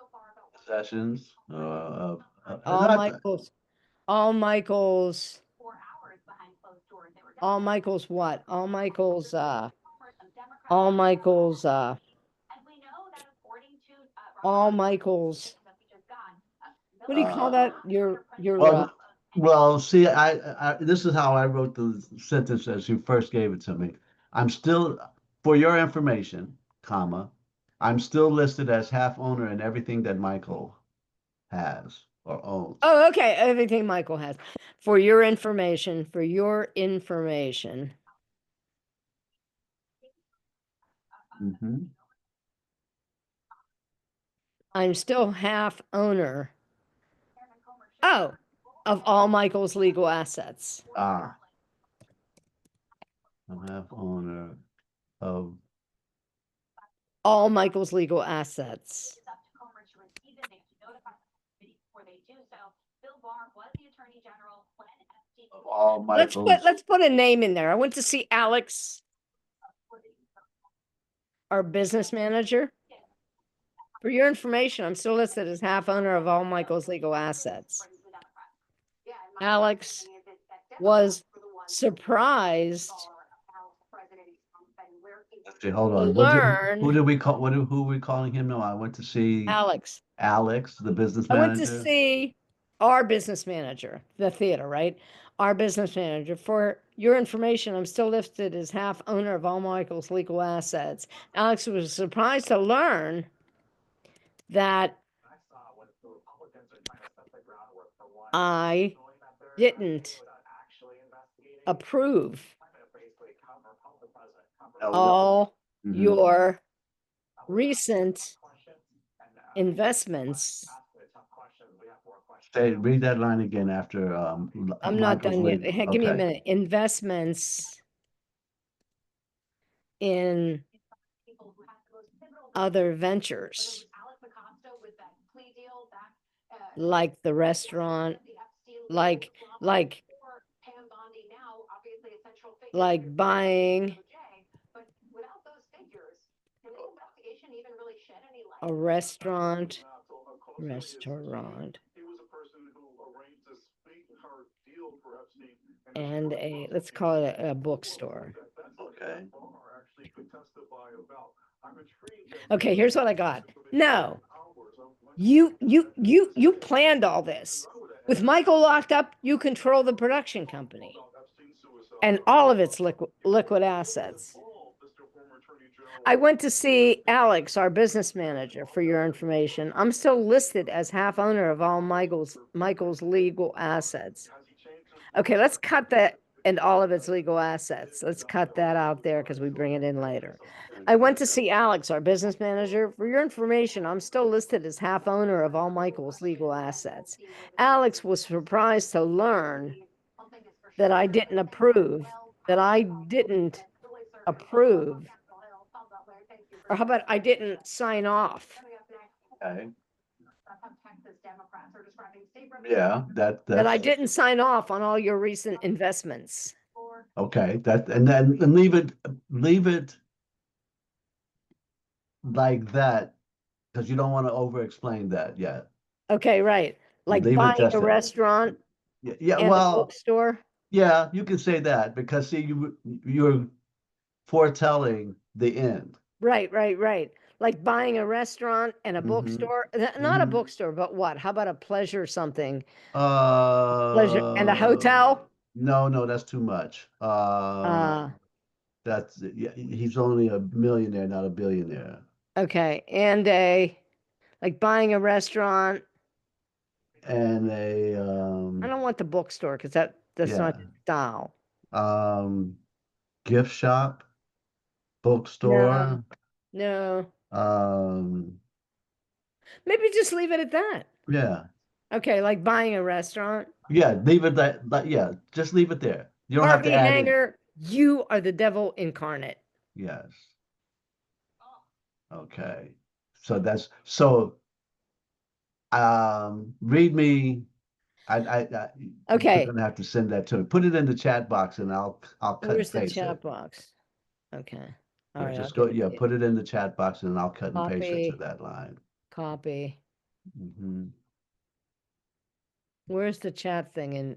Possessions. All Not Michael's. All Michael's. All Michael's what? All Michael's. All Michael's. All Michael's. What do you call that? well, well, see, this is how I wrote the sentence as you first gave it to me. I'm still, for your information, comma, I'm still listed as half owner in everything that Michael has or owns. Oh, okay. Everything Michael has. For your information, Mm-hmm. I'm still half owner. Oh, of all Michael's legal assets. Ah, I'm half owner of All Michael's legal assets. far was the Attorney General when FTC. All Let's Michael's. put a name in there. I went to see Alex, our business manager. For your information, I'm still listed as half owner of all Michael's legal assets. Alex was surprised Okay, hold to on. learn. Who did we call? Who are we calling him? No, I went to see Alex. Alex, the business I went to manager. see our business manager, the theater, right? Our business manager. For your information, I'm still listed as half owner of all Michael's legal assets. Alex was surprised to learn that I didn't approve all Mhm. your recent investments. Say, read that line again after, I'm not Michael's done yet. legal. Hey, give me a Okay. minute. Investments in other ventures, like the restaurant, like buying a restaurant. He was a person who arranged this big her deal for Epstein. And a, let's call it a bookstore. Okay. Okay, here's what I got. No, you planned all this. With Michael locked up, you control the production company and all of its liquid assets. I went to see Alex, our business manager, for your information. I'm still listed as half owner of all Michael's legal assets. Okay, let's cut that and all of its legal assets. Let's cut that out there because we bring it in later. I went to see Alex, our business manager. For your information, I'm still listed as half owner of all Michael's legal assets. Alex was surprised to learn that I didn't approve, or how about I didn't sign off? Okay. Yeah, That that's I didn't sign off on all your recent investments. okay. And leave it like that, because you don't want to over-explain that yet. Okay, right. Like Leave it buying just a that. restaurant Yeah, and a well, bookstore. yeah, you can say that because see, you're foretelling the end. Right. Like buying a restaurant and a Mhm. bookstore. Not a Mhm. bookstore, but what? How about a pleasure something? Uh, Pleasure and a hotel? no, that's too much. That's yeah, he's only a millionaire, not a billionaire. Okay. And like buying a restaurant. And I don't want the bookstore because that's not yeah, your style. gift shop, No. bookstore, No. um, Maybe just leave it at that. yeah, Okay, like buying a restaurant. leave it that, yeah, just leave it there. You don't have to Barbie add in. hanger, you are the devil incarnate. Yes. Okay. So read me. You're Okay, gonna have to send that to me. Put it in the chat box and I'll cut and where's the paste chat it. box? Okay. All Yeah, right, I'll just give go, it yeah, to you. put it in the chat box and I'll cut and paste it to Copy. that line. Copy. Mhm. Where's the chat thing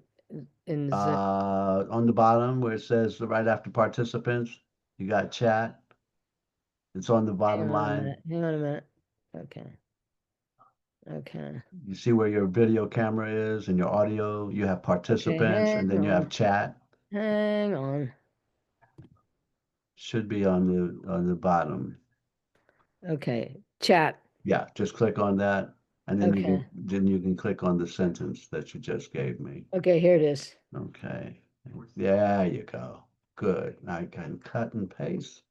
in Zoom? On the bottom where it says right after participants, you got chat. It's on the bottom line. Hang on a minute. Okay. You see where your video camera is and your audio. You have participants and then you have chat. Hang on. Should be on the bottom. Okay. Chat. Yeah, just click on that, and then Okay. you can click on the sentence that you just gave me. Okay, here it is. Okay, there you go. Good. Now I can cut and paste.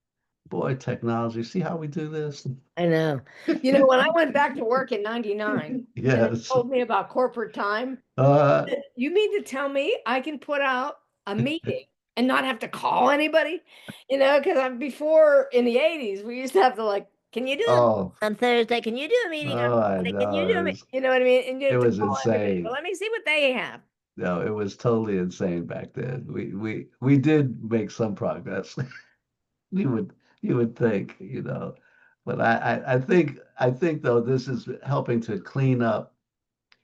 Boy, technology. See how we do this? I know. You know, when I went back to work in 99, and they Yes. told me about corporate time, Uh, you mean to tell me I can put out a meeting and not have to call anybody? You know, because before in the 80s, we used to have to like Can you do it Oh, on Thursday? Can you do a meeting on oh, I Friday? Can you know. do a you know what I mean? And you It have to was call everybody. insane. Well, let me see what they have. No, it was totally insane back then. We did make some progress. You would think, but I think though this is helping to clean up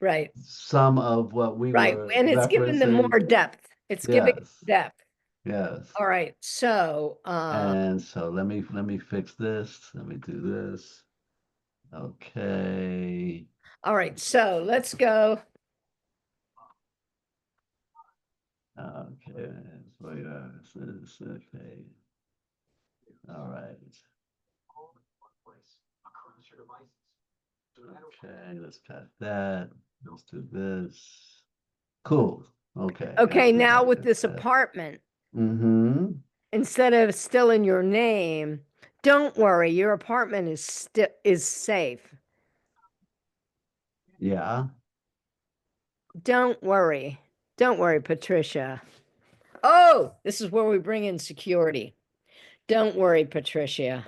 Right. some of what we Right. were And it's giving them more referencing. depth. It's giving Yes, depth. yes. All right. So, And so let me fix this. Let me do this. Okay. all right. So let's go. Okay. So yeah, okay. All right. Okay, let's cut that. Let's do this. Cool. Okay. Okay. Now with this apartment, Mm-hmm. instead of still in your name, don't worry. Your apartment is still is safe. Yeah. Don't worry. Don't worry, Patricia. Oh, this is where we bring in security. Don't worry, Patricia.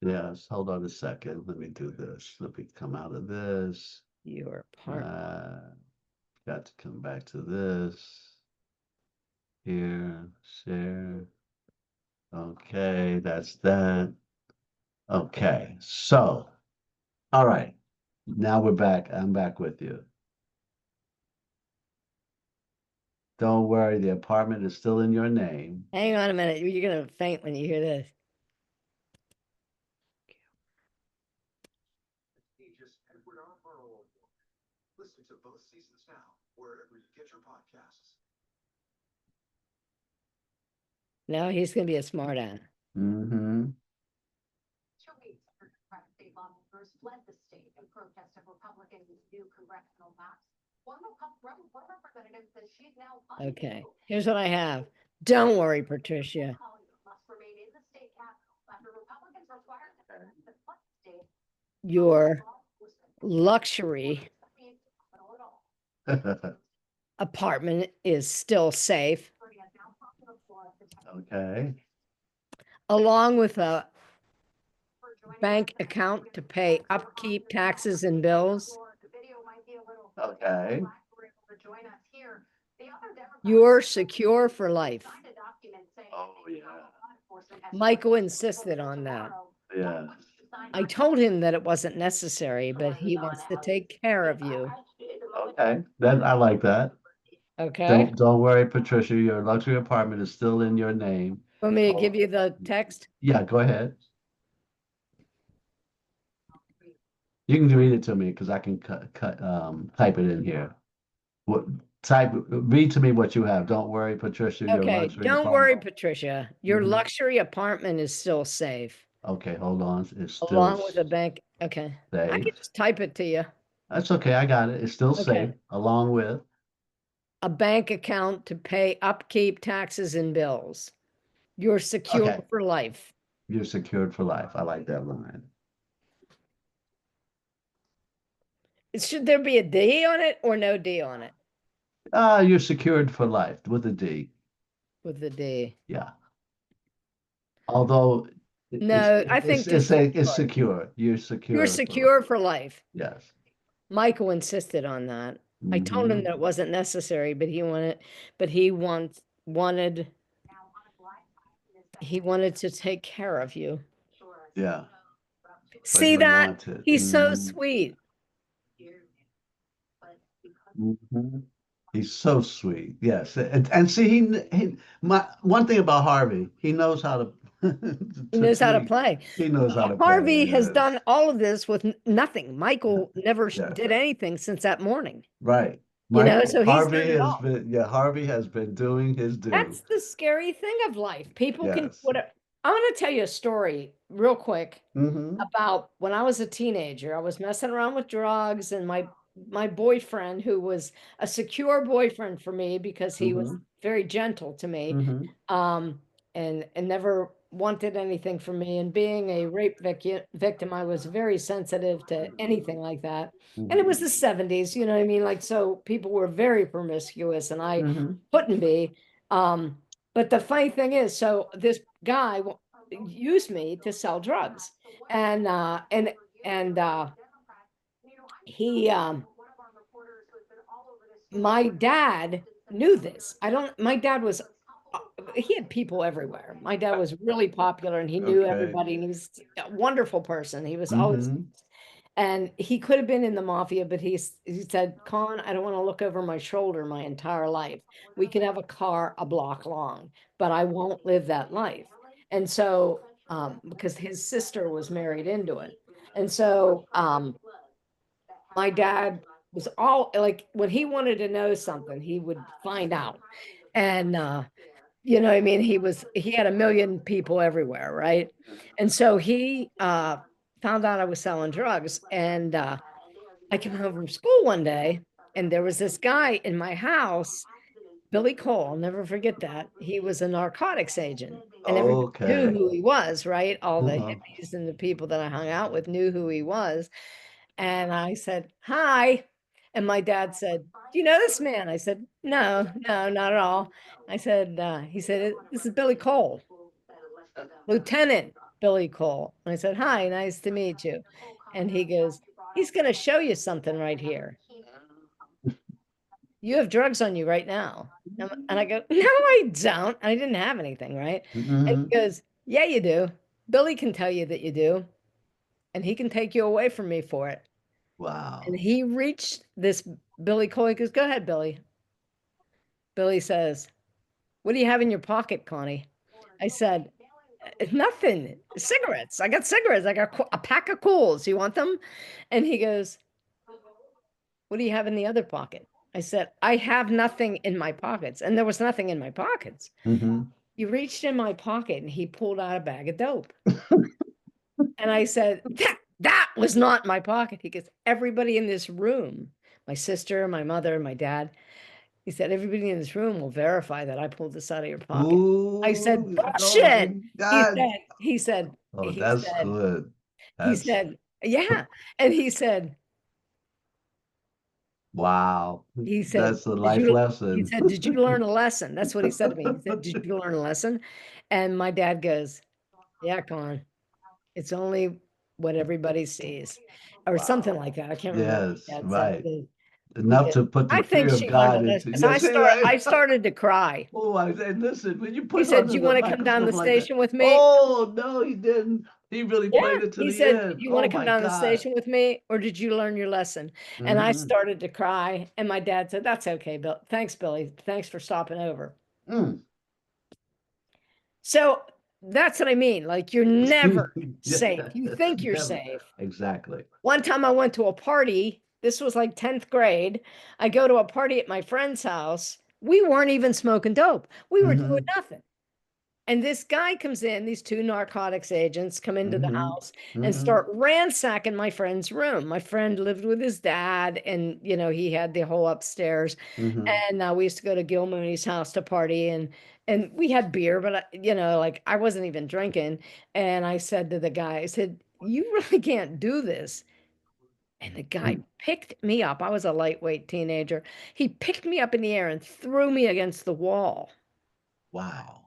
Yes. Hold on a second. Let me do this. Let me come out of this. Your apartment. Got to come back to this. Here, share. Okay, that's that. Okay, so, all right. Now we're back. I'm back with you. Don't worry, the apartment is still in your name. Hang on a minute. You're going to faint when you hear this. Listen to both seasons now, wherever you get your podcasts. No, he's going to be a smart ass. Mm-hmm. 2 weeks after Democratic state lawmakers fled the state in protest of Republicans' new congressional maps, one representative says she's now Okay, here's what I have. Don't worry, Patricia. must remain in the state capital after Republicans required the state Your luxury apartment is still safe, Okay. along with a bank account to pay upkeep, taxes, and bills. Okay. You're secure for life. Oh, yeah. Michael insisted on that. Yeah. I told him that it wasn't necessary, but he wants to take care of you. Okay. Then I like that. Okay. Don't worry, Patricia. Your luxury apartment is still in your name. Want me to give you the text? Yeah, go ahead. You can read it to me because I can type it in here. Read to me what you have. Don't worry, Patricia, your Okay, luxury don't worry, apartment. Patricia. Your Mhm. luxury apartment is still safe, Okay, hold on. It's still along with a bank. Okay, I can safe. just type it to you. That's okay. I got it. It's still Okay. safe, along with. A bank account to pay upkeep, taxes, and bills. You're secure Okay. for life. You're secured for life. I like that line. Should there be a D on it or no D on it You're secured for life with a D. with the D? Yeah. Although No, I think just it's secure. You're secure. you're for secure life. for life. Yes. Michael insisted on that. I told him Mhm. that it wasn't necessary, but he wanted to take care of you. Yeah. See you that? wanted. He's so Mhm. sweet. Mhm. He's so sweet. Yes. And see, my one thing about Harvey, he knows how to He knows how to tweak. play. He knows how to play. Harvey has Yes. done all of this with nothing. Michael never Yeah. did anything since that morning. Right. So he's Harvey done it has all. Harvey has been doing his due. That's the scary thing of life. People can Yes. I'm going to tell you a story real quick Mm-hmm. about when I was a teenager. I was messing around with drugs, and my boyfriend, who was a secure boyfriend for me because he was very gentle to me, Mm-hmm. and never wanted anything from me. And being a rape victim, I was very sensitive to anything like that. And it was the 70s, you know what I mean? Like, so people were very promiscuous, and I Mm-hmm. couldn't be. But the funny thing is, so this guy used me to sell drugs. And he my dad knew this. My dad was he had people everywhere. My dad was really popular and he knew Okay. everybody, and he was a wonderful person. He was always, Mhm. and he could have been in the mafia, but he said, Con, I don't want to look over my shoulder my entire life. We can have a car a block long, but I won't live that life. And so, because his sister was married into it. And so, my dad was all like, when he wanted to know something, he would find out. And, you know, what I mean, he had a million people everywhere, right? And so he found out I was selling drugs, and I came home from school one day, and there was this guy in my house, Billy Cole. I'll never forget that. He was a narcotics agent, and everybody knew Okay. who he was, right? All the Uh-huh. hippies and the people that I hung out with knew who he was. And I said, "Hi." And my dad said, "Do you know this man?" I said, "No, no, not at all." I said, he said, "This is Billy Cole, Lieutenant Billy Cole." And I said, "Hi, nice to meet you." And he goes, "He's going to show you something right here. You have drugs on you right now." And I go, "No, I don't. I didn't have anything, right?" And Mhm. he goes, "Yeah, you do. Billy can tell you that you do, and he can take you away from me for it." And Wow. he reached this Billy Cole. He goes, "Go ahead, Billy." Billy says, "What do you have in your pocket, Connie?" I said, Nothing. Cigarettes. I got cigarettes. I got a pack of Cools. You want them?" And he goes, "What do you have in the other pocket?" I said, "I have nothing in my pockets." And there was nothing in my pockets. Mhm. He reached in my pocket and he pulled out a bag of dope. And I said, that was not my pocket." He goes, "Everybody in this room, my sister, my mother, my dad," he said, "everybody in this room will verify that I pulled this out of your pocket." I said, Ooh, oh my "Bullshit." He God. said, he said, Oh, he that's said, good. he That's said, "Yeah." And wow. he said, That's a "Did life you, he lesson. said, did you learn a lesson?" That's what he said to me. He said, "Did you learn a lesson?" And my dad goes, "Yeah, Con, it's only what everybody sees," or something Wow. like that. I can't remember what Yes, dad said. right. He Enough goes, to put the "I think fear of she learned a God lesson." into So yes, right. I started to cry. Oh, I said, listen, when you He put it said, "Do under you the want to come down the microscope like that. station with me?" Oh no, he didn't. He really Yeah, played it to he the said, "Do end. you want Oh to come my down the God. station with me, or did you learn your lesson?" And I Hmm. started to cry, and my dad said, "That's okay, Bill. Thanks, Billy. Thanks for stopping over." Mm. So that's what I mean. Like, you're never Yeah, safe. You think you're never. safe. Exactly. One time I went to a party. This was like 10th grade. I go to a party at my friend's house. We weren't even smoking dope. We were doing Hmm. nothing. And this guy comes in, these two narcotics agents come into the Hmm. house and Hmm. start ransacking my friend's room. My friend lived with his dad, and he had the whole upstairs. Hmm. And we used to go to Gil Mooney's house to party, and we had beer, but like, I wasn't even drinking. And I said to the guy, I said, "You really can't do this." And the guy picked me up. I was a lightweight teenager. He picked me up in the air and threw me against the wall. Wow.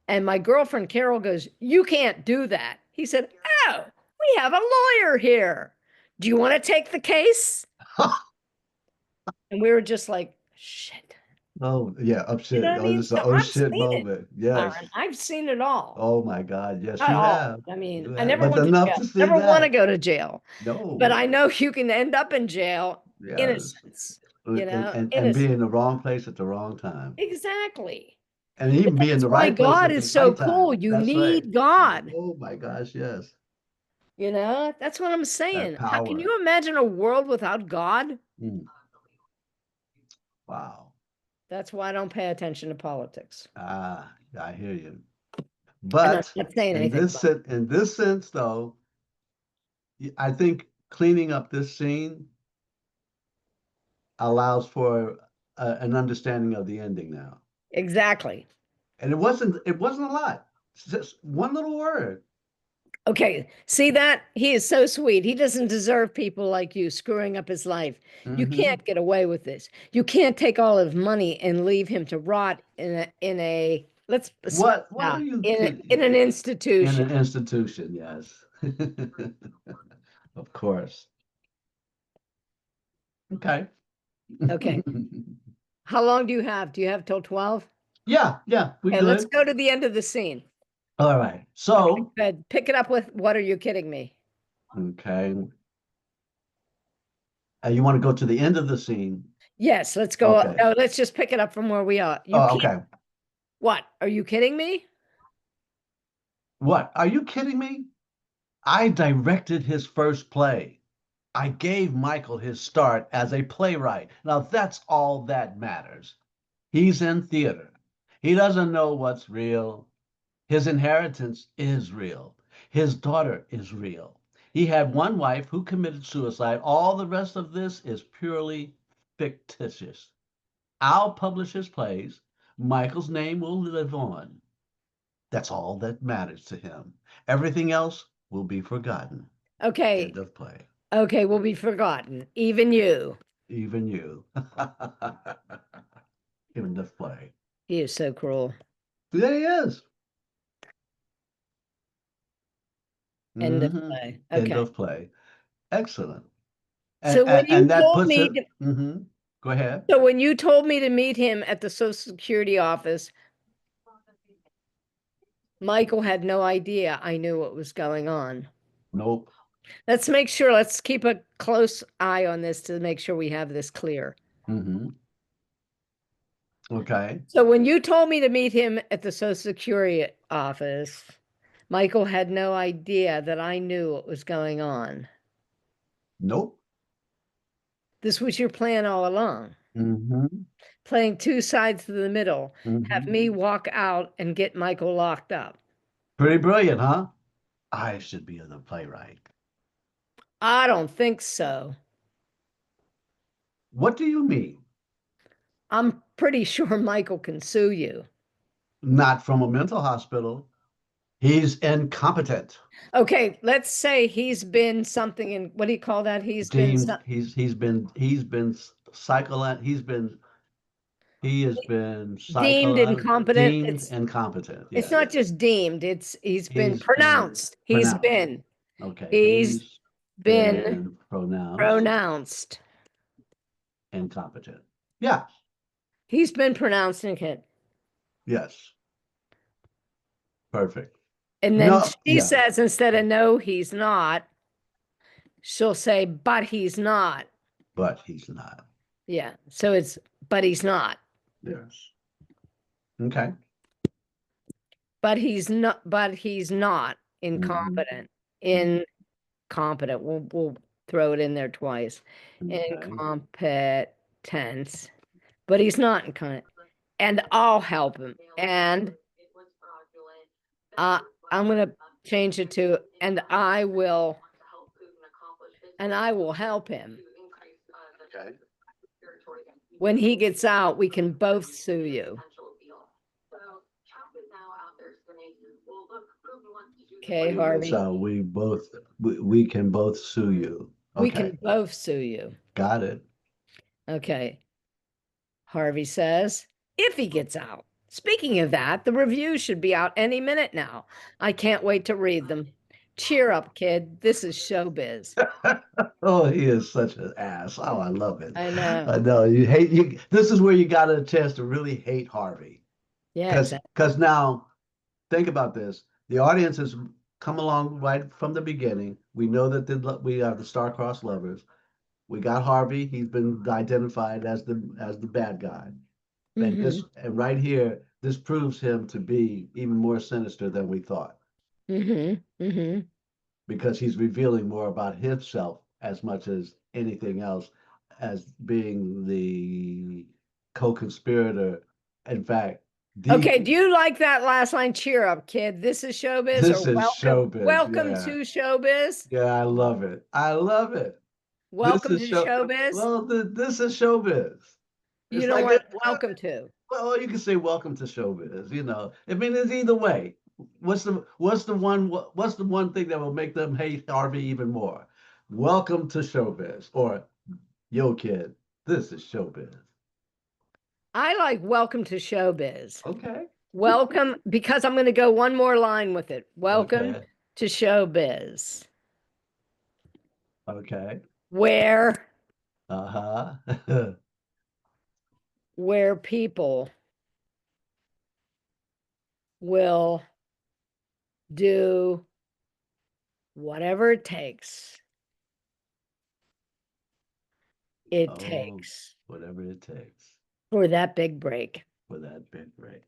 And my girlfriend Carol goes, "You can't do that." He said, "Oh, we have a lawyer here. Do you want to take the case?" And we were just like, "Shit." Oh yeah, You know upset. what I Oh, mean? this is an So oh I've shit seen it, moment. Yes. Byron. I've seen it all. Oh my God. Yes, Not you all. have. I mean, You I have. never But went to enough jail. to see Never want to that. go to jail. But No. I know you can end up in jail. Yes. Innocence, And be innocent. in the wrong place at the wrong time. Exactly. And But even be in that's the why right place God at the is so right cool. time. You That's right. need God. Oh my gosh, yes. That's what I'm That saying. How can power. you imagine a world without God? Mm, wow. That's why I don't pay attention to politics. Ah, I hear you. And I'm But not saying anything about it. in this sense, though, I think cleaning up this scene allows for an understanding of the ending now. Exactly. And it wasn't a lot. It's just one little word. Okay. See that? He is so sweet. He doesn't deserve people like you screwing up his life. You Hmm. can't get away with this. You can't take all his money and leave him to rot in a let's What now are you in kidding? in an In institution. an institution, yes. Of course. Okay. Okay. How long do you have? Do you have till 12? Yeah, yeah, we Okay, let's good. go to the end of the scene. All right. So, Good. Pick it up with what are you kidding me? okay. You want to go to the end of the scene? Yes, let's go. Okay. No, let's just pick it up from where we are. You Oh, can't. okay. What? Are you kidding me? What? Are you kidding me? I directed his first play. I gave Michael his start as a playwright. Now that's all that matters. He's in theater. He doesn't know what's real. His inheritance is real. His daughter is real. He had one wife who committed suicide. All the rest of this is purely fictitious. I'll publish his plays. Michael's name will live on. That's all that matters to him. Everything else will be forgotten. Okay. End of play. Okay, will be forgotten. Even you. Even you. End of play. He is so cruel. There he is. End of Mhm. play. End Okay. of play. Excellent. So when you And that told puts me it. Go ahead. so when you told me to meet him at the Social Security office, Michael had no idea I knew what was going on. Nope. Let's make sure, let's keep a close eye on this to make sure we have this clear. Okay. So when you told me to meet him at the Social Security office, Michael had no idea that I knew what was going on. Nope. This was your plan all along. Playing two sides to the middle, have me walk out and get Michael locked up. Pretty brilliant, huh? I should be the playwright. I don't think so. What do you mean? I'm pretty sure Michael can sue you. Not from a mental hospital. He's incompetent. Okay, let's say he's been something in, what do you call that? He's been Deemed he's been psycho he has been deemed incompetent. deemed incompetent. It's Yes. not just deemed, he's been He's been pronounced. He's pronounced. been. Okay. He's been been pronounced. Incompetent. Yeah. He's been pronounced incompetent. Yes. Perfect. And then No, she yeah. says, instead of no, he's not, she'll say, but he's not. But he's not. Yeah. So it's, but he's not. Yes. Okay. But he's not incompetent. Incompetent. We'll throw it in there twice. Okay. Incompetence. But he's not incompetent. And I'll help him. And I'm gonna change it to and I will help him. Okay. When he gets out, we can both sue you. Okay, Harvey. So we can both sue you. Okay. We can both sue you. Got it. Okay. Harvey says, if he gets out. Speaking of that, the reviews should be out any minute now. I can't wait to read them. Cheer up, kid. This is showbiz. Oh, he is such an ass. Oh, I love it. I know. I know. This is where you got a chance to really hate Harvey. Yeah, exactly. Because now, think about this. The audience has come along right from the beginning. We know that we are the star-crossed lovers. We got Harvey. He's been identified as the bad guy. And right here, this proves him to be even more sinister than we thought. Because he's revealing more about himself as much as anything else, as being the co-conspirator. In fact, okay, do you like that last line? Cheer up, kid. This is showbiz. This is welcome, showbiz. Welcome yeah. to showbiz. Yeah, I love it. I love it. Welcome to showbiz. Well, this is showbiz. You It's know like what? Welcome to. Well, you can say welcome to showbiz. You know, I mean, it's either way. What's the one thing that will make them hate Harvey even more? Welcome to showbiz, or yo, kid, this is showbiz. I like welcome to showbiz. Okay. Welcome, because I'm going to go one more line with it. Welcome Okay. to showbiz, Okay. where Uh-huh. people will do whatever it takes. It Oh, takes whatever it takes for that big break. for that big break.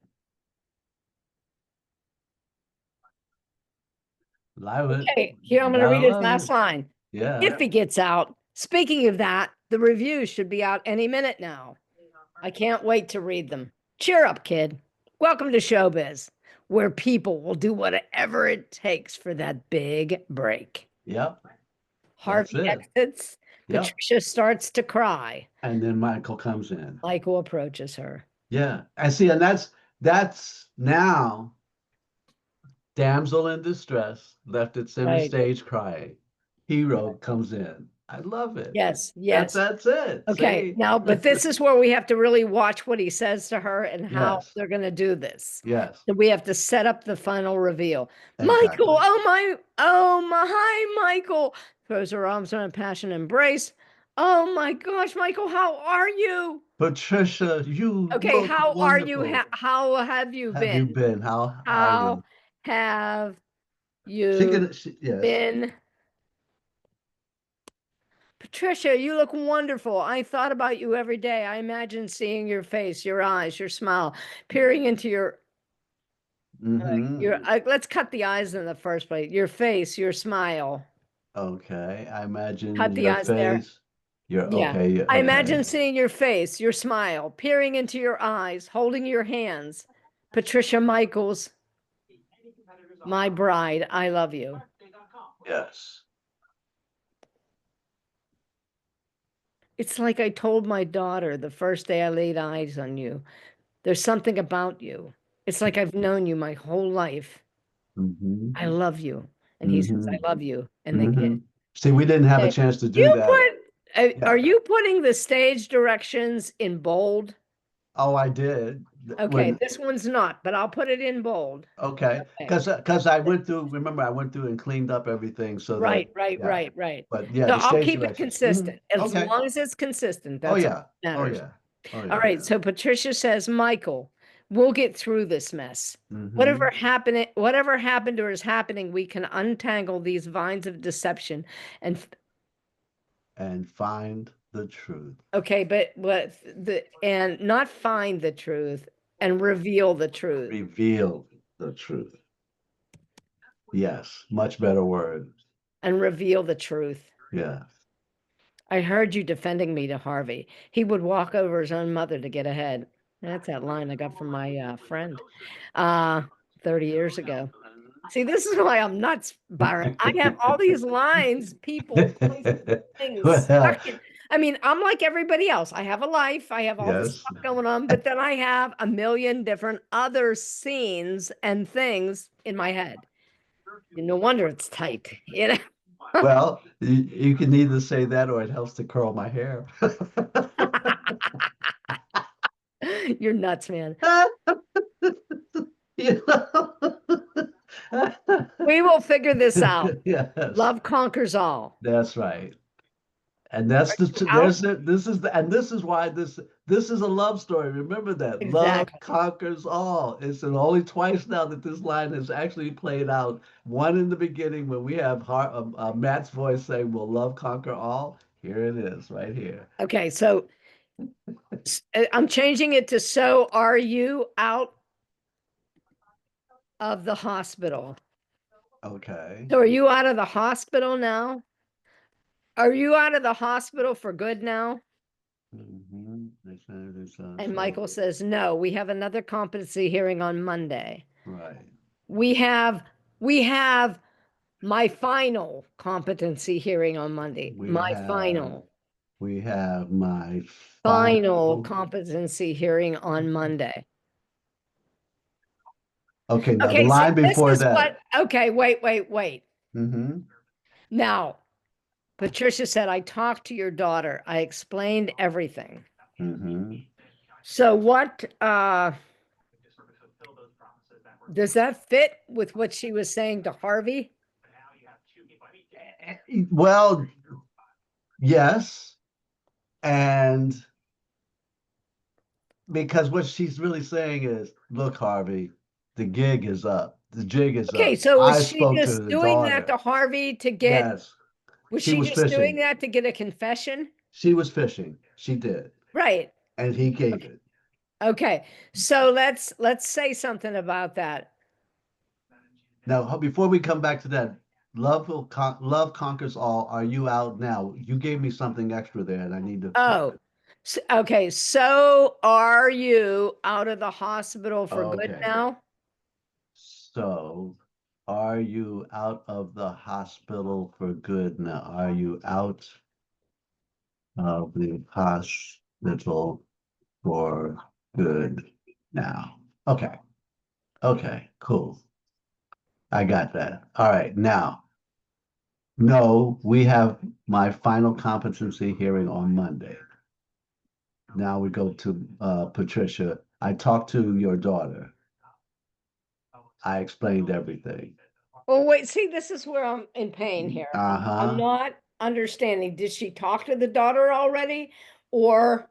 Love it. Okay, here I'm going to Gotta read his love last it. line. Yeah. If he gets out, speaking of that, the reviews should be out any minute now. I can't wait to read them. Cheer up, kid. Welcome to showbiz, where people will do whatever it takes for that big break. Yep. Harvey it. exits. Yep. Patricia starts to cry. And then Michael comes in. Michael approaches her. Yeah. I see, and that's now damsel in distress, left at center Right. stage crying. Hero comes in. I love it. Yes, yes. That's it. Okay, See? now, but this is where we have to really watch what he says to her and how Yes. they're going to do this. Yes. So we have to set up the final reveal. Exactly. Michael, oh my, hi, Michael. Throws her arms around a passionate embrace. Oh my gosh, Michael, how are you? Patricia, you Okay, look how are you? wonderful. How have you Have you been? been? How are How you? have Yes. been? Patricia, you look wonderful. I thought about you every day. I imagine seeing your face, your eyes, your smile, peering into your Mm-hmm. let's cut the eyes in the first place. Your face, your smile. Okay. I imagine Cut the your eyes there. face. You're Yeah. okay. I Okay. imagine seeing your face, your smile, peering into your eyes, holding your hands. Patricia Michaels, my bride, I love you. Yes. It's like I told my daughter the first day I laid eyes on you. There's something about you. It's like I've known you my whole life. Mm-hmm. I love you. And he says, Mm-hmm. I love you. And they Mm-hmm. kiss. See, we didn't have a Okay. chance to do You that. put, Yeah. are you putting the stage directions in bold? Oh, I did. Okay, this one's not, but I'll put it in bold. Okay, Okay. because I went through, remember, I went through and cleaned up everything so that, yeah. Right. But yeah, No, the I'll stage keep it directions. consistent. As Okay. long as it's consistent, Oh, that's all yeah. that Oh, matters. yeah. Oh, All yeah. right, so Patricia says, Michael, we'll get through this mess. Mhm. Whatever happened or is happening, we can untangle these vines of deception and find the truth. okay, but and not find the truth and reveal the truth. Reveal the truth. Yes, much better word. And reveal the truth. Yeah. I heard you defending me to Harvey. He would walk over his own mother to get ahead. That's that line I got from my friend 30 years ago. See, this is why I'm nuts, Byron. I have all these lines, people, places, things Well, stuck in. I mean, I'm like everybody else. I have a life, I have all this yes. stuff going on, but then I have a million different other scenes and things in my head. No wonder it's tight, you know? Well, you can either say that or it helps to curl my hair. You're nuts, man. You know? We will figure this out. Yes. Love conquers all. That's right. And that's this is why this is a love story. Remember that. Exactly. Love conquers all. It's only twice now that this line has actually played out. One in the beginning when we have Matt's voice saying, "Will love conquer all?" Here it is, right here. Okay, so I'm changing it to so are you out of the hospital? Okay. So are you out of the hospital now? Are you out of the hospital for good now? Mm-hmm. And Michael says, no, we have another competency hearing on Monday. Right. We have my final competency hearing on Monday. We My have my final competency hearing on Monday. Okay, now Okay, the line so before this is that. Okay, wait. Mm-hmm. Now, Patricia said, I talked to your daughter. I explained everything. Mm-hmm. So what Does that fit with what she was saying to Harvey? Well, yes. And because what she's really saying is, look, Harvey, the gig is up. The jig is Okay, up. so I was she spoke to just the doing that daughter. to Harvey to get, Yes, was she she was just doing fishing. that to get a confession? She was fishing. She did. Right. And he gave it. Okay. So let's say something about that. Now, before we come back to that, love conquers all. Are you out now? You gave me something extra there, and I need to. Oh, okay. So are you out of the hospital for good Okay. now? So, are you out of the hospital for good now? Are you out of the hospital for good now? Okay. Okay, cool. I got that. All right, now. No, we have my final competency hearing on Monday. Now we go to Patricia. I talked to your daughter. I explained everything. Well, wait, see, this is where I'm in pain here. I'm Uh-huh. not understanding. Did she talk to the daughter already? Or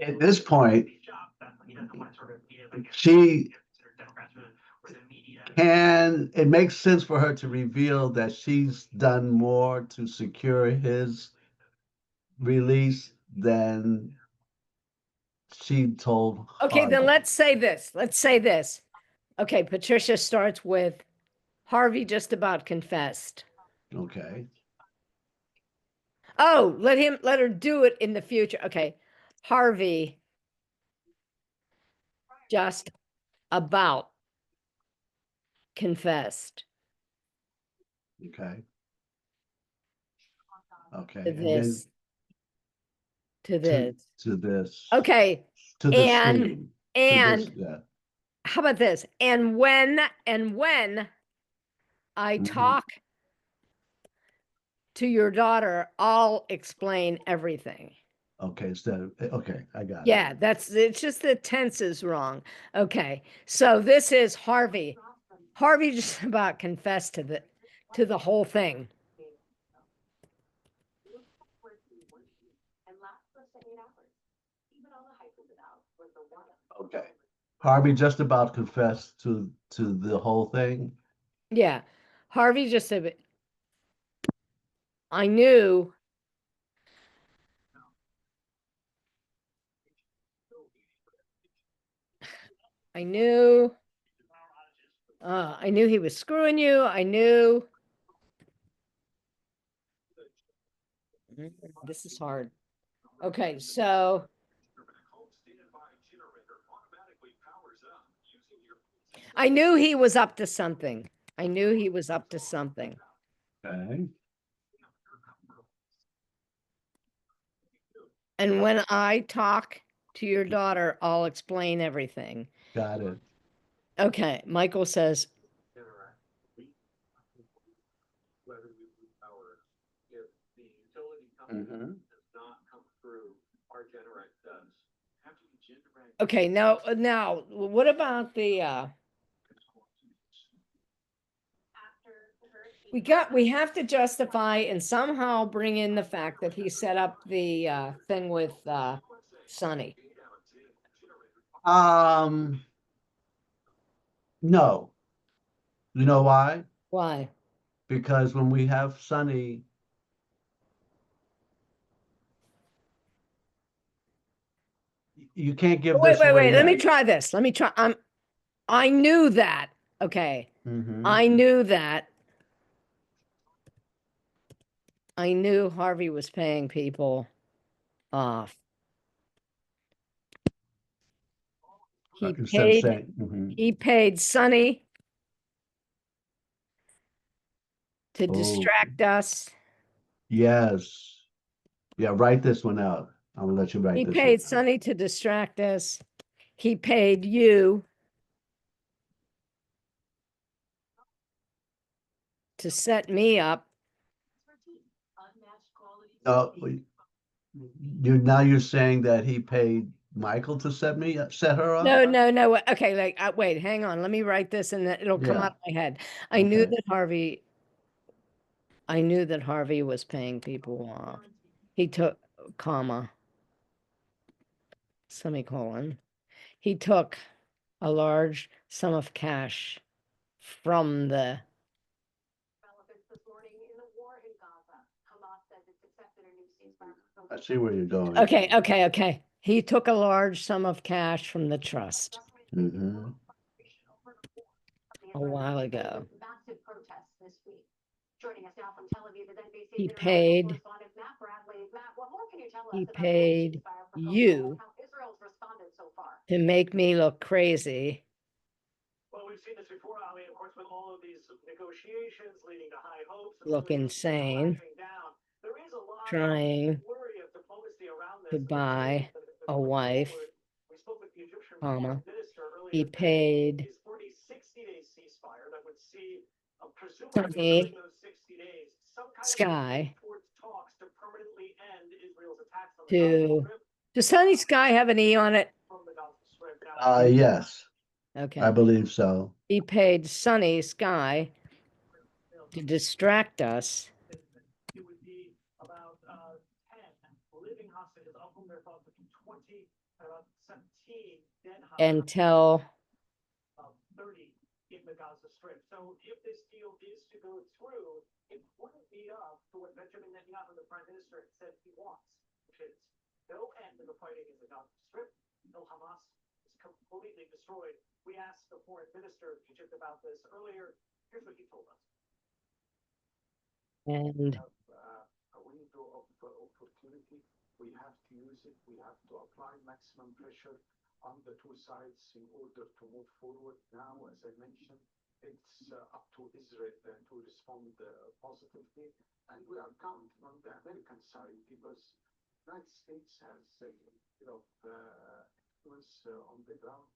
At this point, she can, it makes sense for her to reveal that she's done more to secure his release than she told okay, then Harvey. let's say this. Let's say this. Okay, Patricia starts with Harvey just about confessed. Okay. Oh, let her do it in the future. Okay. Harvey just about confessed Okay. Okay. to And then this, to this. to this. Okay. To the scene. To this, And yeah. how about this? And when I Mhm. talk to your daughter, I'll explain everything. Okay, instead of, okay, I got it. Yeah, it's just the tense is wrong. Okay. So this is Harvey. Harvey just about confessed to the whole thing. Okay. Harvey just about confessed to the whole thing. Yeah. Harvey just said, I knew I knew he was screwing you. I knew. This is hard. Okay, so I knew he was up to something. I knew he was up to something. Okay. And when I talk to your daughter, I'll explain everything. Got it. Okay, Michael says, Mhm. okay, now what about the we have to justify and somehow bring in the fact that he set up the thing with Sonny. No. You know why? Why? Because when we have Sonny, you can't give Wait, this away Let me yet. try this. Let me try. I knew that. Okay. Mhm. I knew that. I knew Harvey was paying people off. He Instead of paid saying, mhm. he paid Sonny to Oh, distract us. yes. Yeah, write this one out. I'm gonna let you write He this paid one. Sonny to distract us. He paid you to set me up. Oh, you're saying that he paid Michael to set her up? No, no, no. Okay, like, wait, hang on. Let me write this and then it'll come Yeah. out of my head. I knew Okay. that Harvey was paying people off. He took, comma, semicolon. He took a large sum of cash from the, Developments this morning in the war in Gaza. Hamas says it's accepted a new ceasefire. I see where you're going. okay. He took a large sum of cash from the trust Mhm. a while ago. Massive protests this week. Joining us now from Tel Aviv is NBC's He international paid, correspondent Matt Bradley. Matt, what more can you tell us he about the paid ceasefire proposal you and how Israel's responded so far? to make me look crazy. Well, we've seen this before, Ali, of course, with all of these negotiations leading to high hopes. Look insane, Down. There is a lot trying flurry of diplomacy around to this. buy a wife, We spoke with the Egyptian comma. foreign minister earlier. He paid Is for a 60-day ceasefire that would see, presumably Sonny during those 60 days, some kind of Sky towards talks to permanently end Israel's attacks on the to, Gaza Strip. does Sunny Sky have an E on it? From the Gaza Strip. Now, Yes, I Okay. believe so. He paid Sunny Sky to distract us it would be about 10 living hostages, of whom they're thought to be 20, about 17 dead and hostages, tell 30 in the Gaza Strip. So if this deal is to go through, it wouldn't be up to what Benjamin Netanyahu, the prime minister, said he wants, which is no end to the fighting in the Gaza Strip until Hamas is completely destroyed. We asked the foreign minister of Egypt about this earlier. Here's what he told us. and A window of opportunity. We have to use it. We have to apply maximum pressure on the two sides in order to move forward. Now, as I mentioned, it's up to Israel to respond positively, and we are counting on the American side because the United States has a bit of influence on the ground.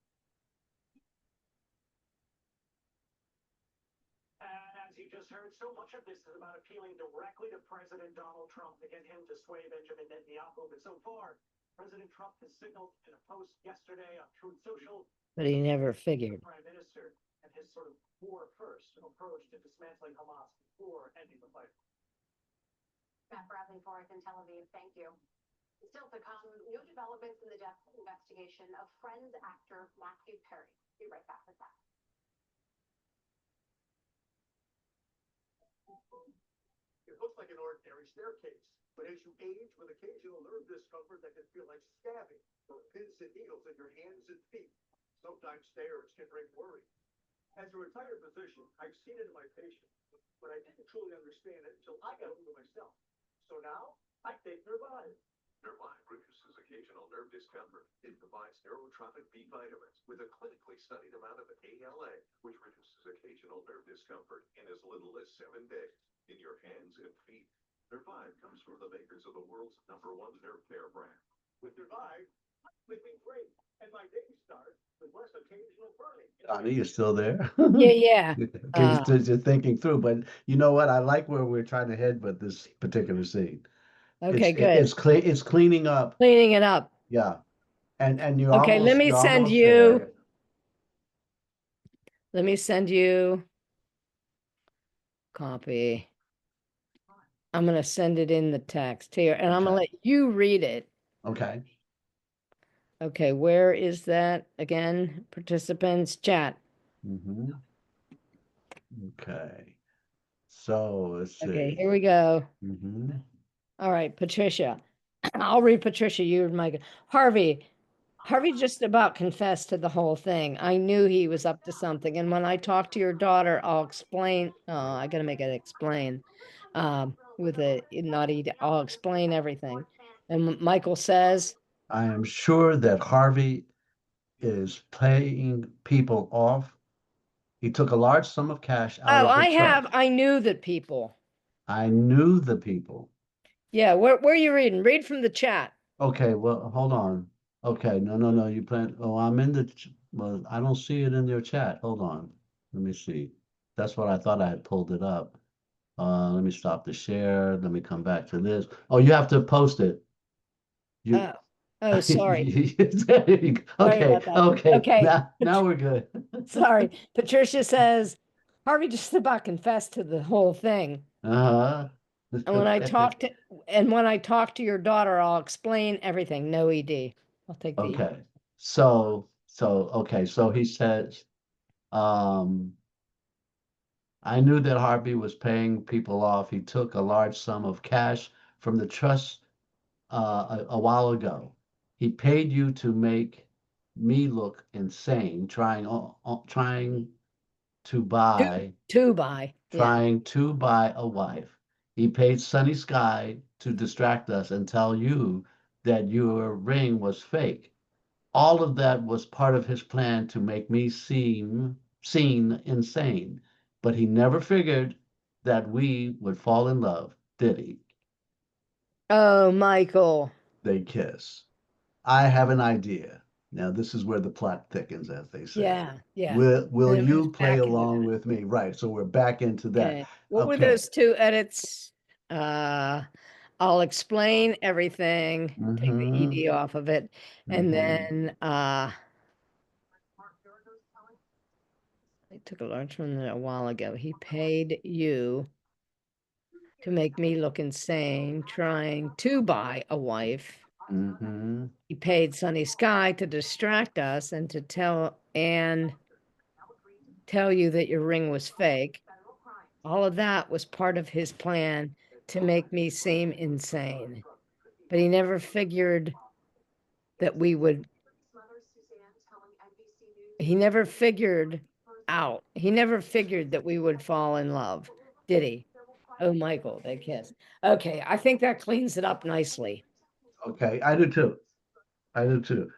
And as you just heard, so much of this is about appealing directly to President Donald Trump to get him to sway Benjamin Netanyahu. But so far, President Trump has signaled in a post yesterday on Truth Social, but he never figured. Prime Minister, and his sort of war first approach to dismantling Hamas before ending the fight. Matt Bradley for us in Tel Aviv. Thank you. Still to come, new developments in the death investigation of Friends actor Matthew Perry. Be right back with that. It looks like an ordinary staircase, but as you age with occasional nerve discomfort that can feel like stabbing or pins and needles in your hands and feet, sometimes stairs can bring worry. As a retired physician, I've seen it in my patients, but I didn't truly understand it until I got over myself. So now I take Nervive. Nervive reduces occasional nerve discomfort. It provides neurotropic B vitamins with a clinically studied amount of ALA, which reduces occasional nerve discomfort in as little as 7 days in your hands and feet. Nervive comes from the makers of the world's #1 nerve care brand. With Nervive, I'm sleeping great, and my day starts with less occasional burning. Donnie, you still there? Yeah. Because you're thinking through, but you know what? I like where we're trying to head with this particular scene. Okay, It's good. it's cleaning up. Cleaning it up. Yeah. And you're Okay, almost, let me you're send almost you, there. let me send you copy. I'm going to send it in the text here and I'm going to Okay. let you read it. Okay. Okay, where is that again? Participants chat. Mm-hmm. Okay. So let's Okay, see. here we go. Mm-hmm. All right, Patricia. I'll read Patricia, you and Mike. Harvey just about confessed to the whole thing. I knew he was up to something. And when I talk to your daughter, I'll explain. Oh, I got to make it explain. With a naughty, I'll explain everything. And Michael says, I am sure that Harvey is paying people off. He took a large sum of cash out oh, of the trust. I knew that people. I knew the people. Yeah, where are you reading? Read from the chat. Okay, well, hold on. Okay, no, you plan, oh, I'm in the, well, I don't see it in your chat. Hold on. Let me see. That's what I thought I had pulled it up. Let me stop the share. Let me come back to this. Oh, you have to post it. You, Oh, Oh, sorry. There you go. Sorry Okay, about that. okay, Okay. now we're good. Sorry. Patricia says, Harvey just about confessed to the whole thing. Uh-huh. And when I talk to your daughter, I'll explain everything. No ED. I'll take the. Okay, okay, so he says, um, I knew that Harvey was paying people off. He took a large sum of cash from the trust a while ago. He paid you to make me look insane, trying to buy To buy. Yeah. trying to buy a wife. He paid Sunny Sky to distract us and tell you that your ring was fake. All of that was part of his plan to make me seen insane. But he never figured that we would fall in love, did he? Oh, Michael. They kiss. I have an idea. Now, this is where the plot thickens, as they say. Yeah. Yeah. Will And it moves you play back into along that. with me? Right. So we're back into that. Okay. What were Okay. those two edits? Uh, I'll explain everything, take the Mm-hmm. ED off of it, and Mm-hmm. then I took a large one a while ago. He paid you to make me look insane, trying to buy a wife. Mm-hmm. He paid Sunny Sky to distract us and to tell you that your ring was fake. All of that was part of his plan to make me seem insane. But he never figured that we would, he never figured he never figured that we would fall in love, did he? Oh, Michael, they kiss. Okay, I think that cleans it up nicely. Okay, I do too. I do too.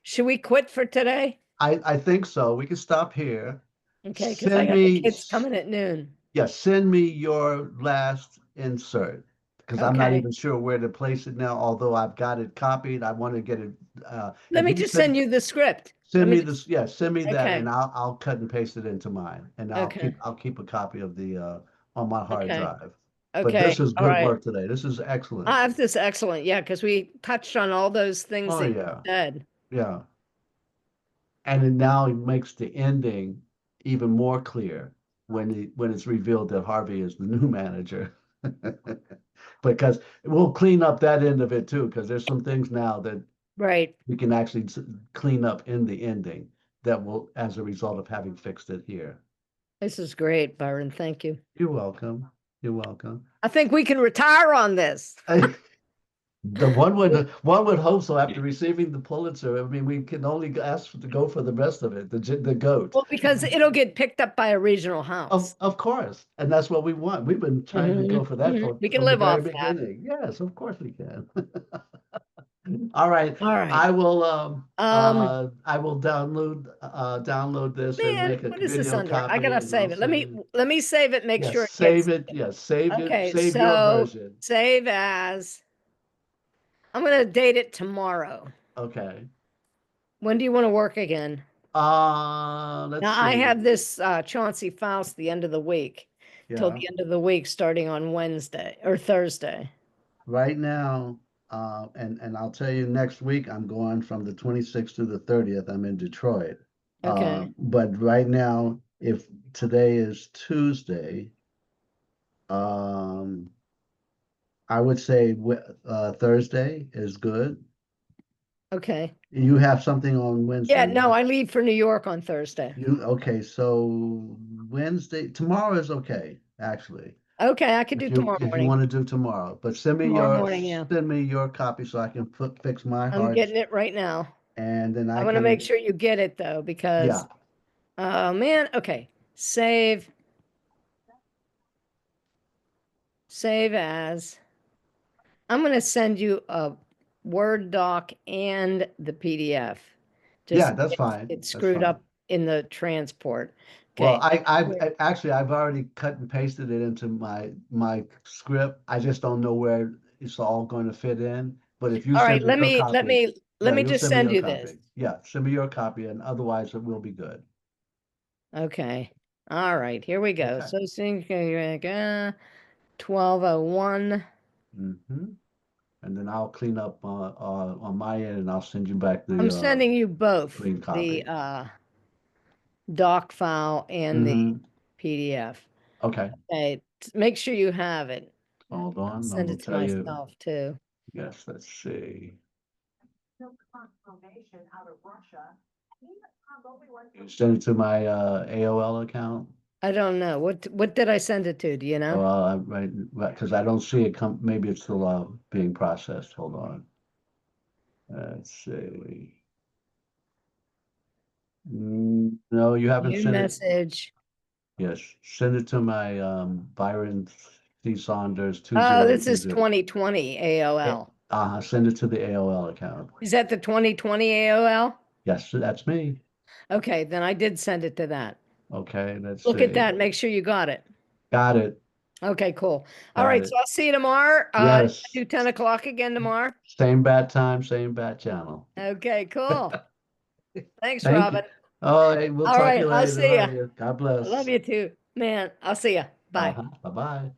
Should we quit for today? I think so. We can stop here. Okay, because I Send got the me, kids coming at noon. yeah, send me your last insert because I'm not Okay. even sure where to place it now, although I've got it copied. I want to get it. Let If me you just send send you the script. send me this, yeah, send me that, Okay. and I'll cut and paste it into mine, and Okay. I'll keep a copy of the on my hard Okay. drive. But Okay. this is All good right. work today. This is excellent. This is excellent. Yeah, because we touched on all those things Oh that you yeah, said. yeah. And it now makes the ending even more clear when it's revealed that Harvey is the new manager. Because we'll clean up that end of it too, because there's some things now that Right. we can actually clean up in the ending that will, as a result of having fixed it here. This is great, Byron. Thank you. You're welcome. You're welcome. I think we can retire on this. The one would hope so after receiving the Pulitzer. I mean, we can only ask to go for the rest of it. The goat. Well, because it'll get picked up by a regional house. Of course, and that's what we want. We've been trying to go for that We can from the live very off that. beginning. Yes, of course we can. All right. All right. I will download this and Man, make a what is this video under? I copy gotta and I'll save it. Let send me save it, make Yes, sure it save gets. it. Yes, save it. Okay, Save your so version. save as. I'm gonna date it tomorrow. Okay. When do you want to work again? Let's Now I see. have this Chauncey Faust the end of the week, till Yeah. the end of the week, starting on Wednesday or Thursday. Right now, and I'll tell you next week, I'm going from the 26th to the 30th. I'm in Detroit. Okay. But right now, if today is Tuesday, um, I would say Thursday is good. Okay. You have something on Yeah, Wednesday, no, right? I leave for New York on Thursday. Okay, so tomorrow is okay, actually. Okay, I could do tomorrow If you morning. want to do tomorrow, but Tomorrow morning, yeah. send me your copy so I can fix my I'm heart, getting it right now. and then I I want to make can, sure you get it though, yeah, because oh man, okay. Save as. I'm gonna send you a Word doc and the PDF. yeah, Just that's fine. it's That's screwed fine. up in the transport. Well, Okay. I've already cut and pasted it into my script. I just don't know where it's all going to fit in. But if you All right, send me your copy, let yeah, me you'll just send me send your you this. copy. Yeah, send me your copy, and otherwise it will be good. Okay. All right, here we go. Okay. So sync 1201. Mm-hmm. and then I'll clean up on my end, and I'll send you back the. I'm sending you both, clean copy. the doc file and the Mhm. PDF. Okay, Okay, make sure you have it. hold I'll on, I'm send gonna it to tell you. myself too. Yes, let's see. You send it to my AOL account? I don't know. What did I send it to? Do you know? Well, right, because I don't see it come, maybe it's still being processed. Hold on. Let's see. No, you haven't New sent it. message. Yes, send it to my Byron C. Saunders Oh, this is 2020. 2020 AOL. Send it to the AOL account. Is that the 2020 AOL? Yes, that's me. Okay, then I did send it to that. Okay, let's Look see. at that. Make sure you got it. Got it. Okay, cool. All Got right, it. so I'll see you tomorrow. Yes. Do 10 o'clock again tomorrow. Same bat time, same bat channel. Okay, cool. Thanks, Thank Robin. you. All right, we'll All talk right, to you I'll later. see ya. Love you. God bless. Love you too. Man, I'll see ya. Bye. Bye-bye.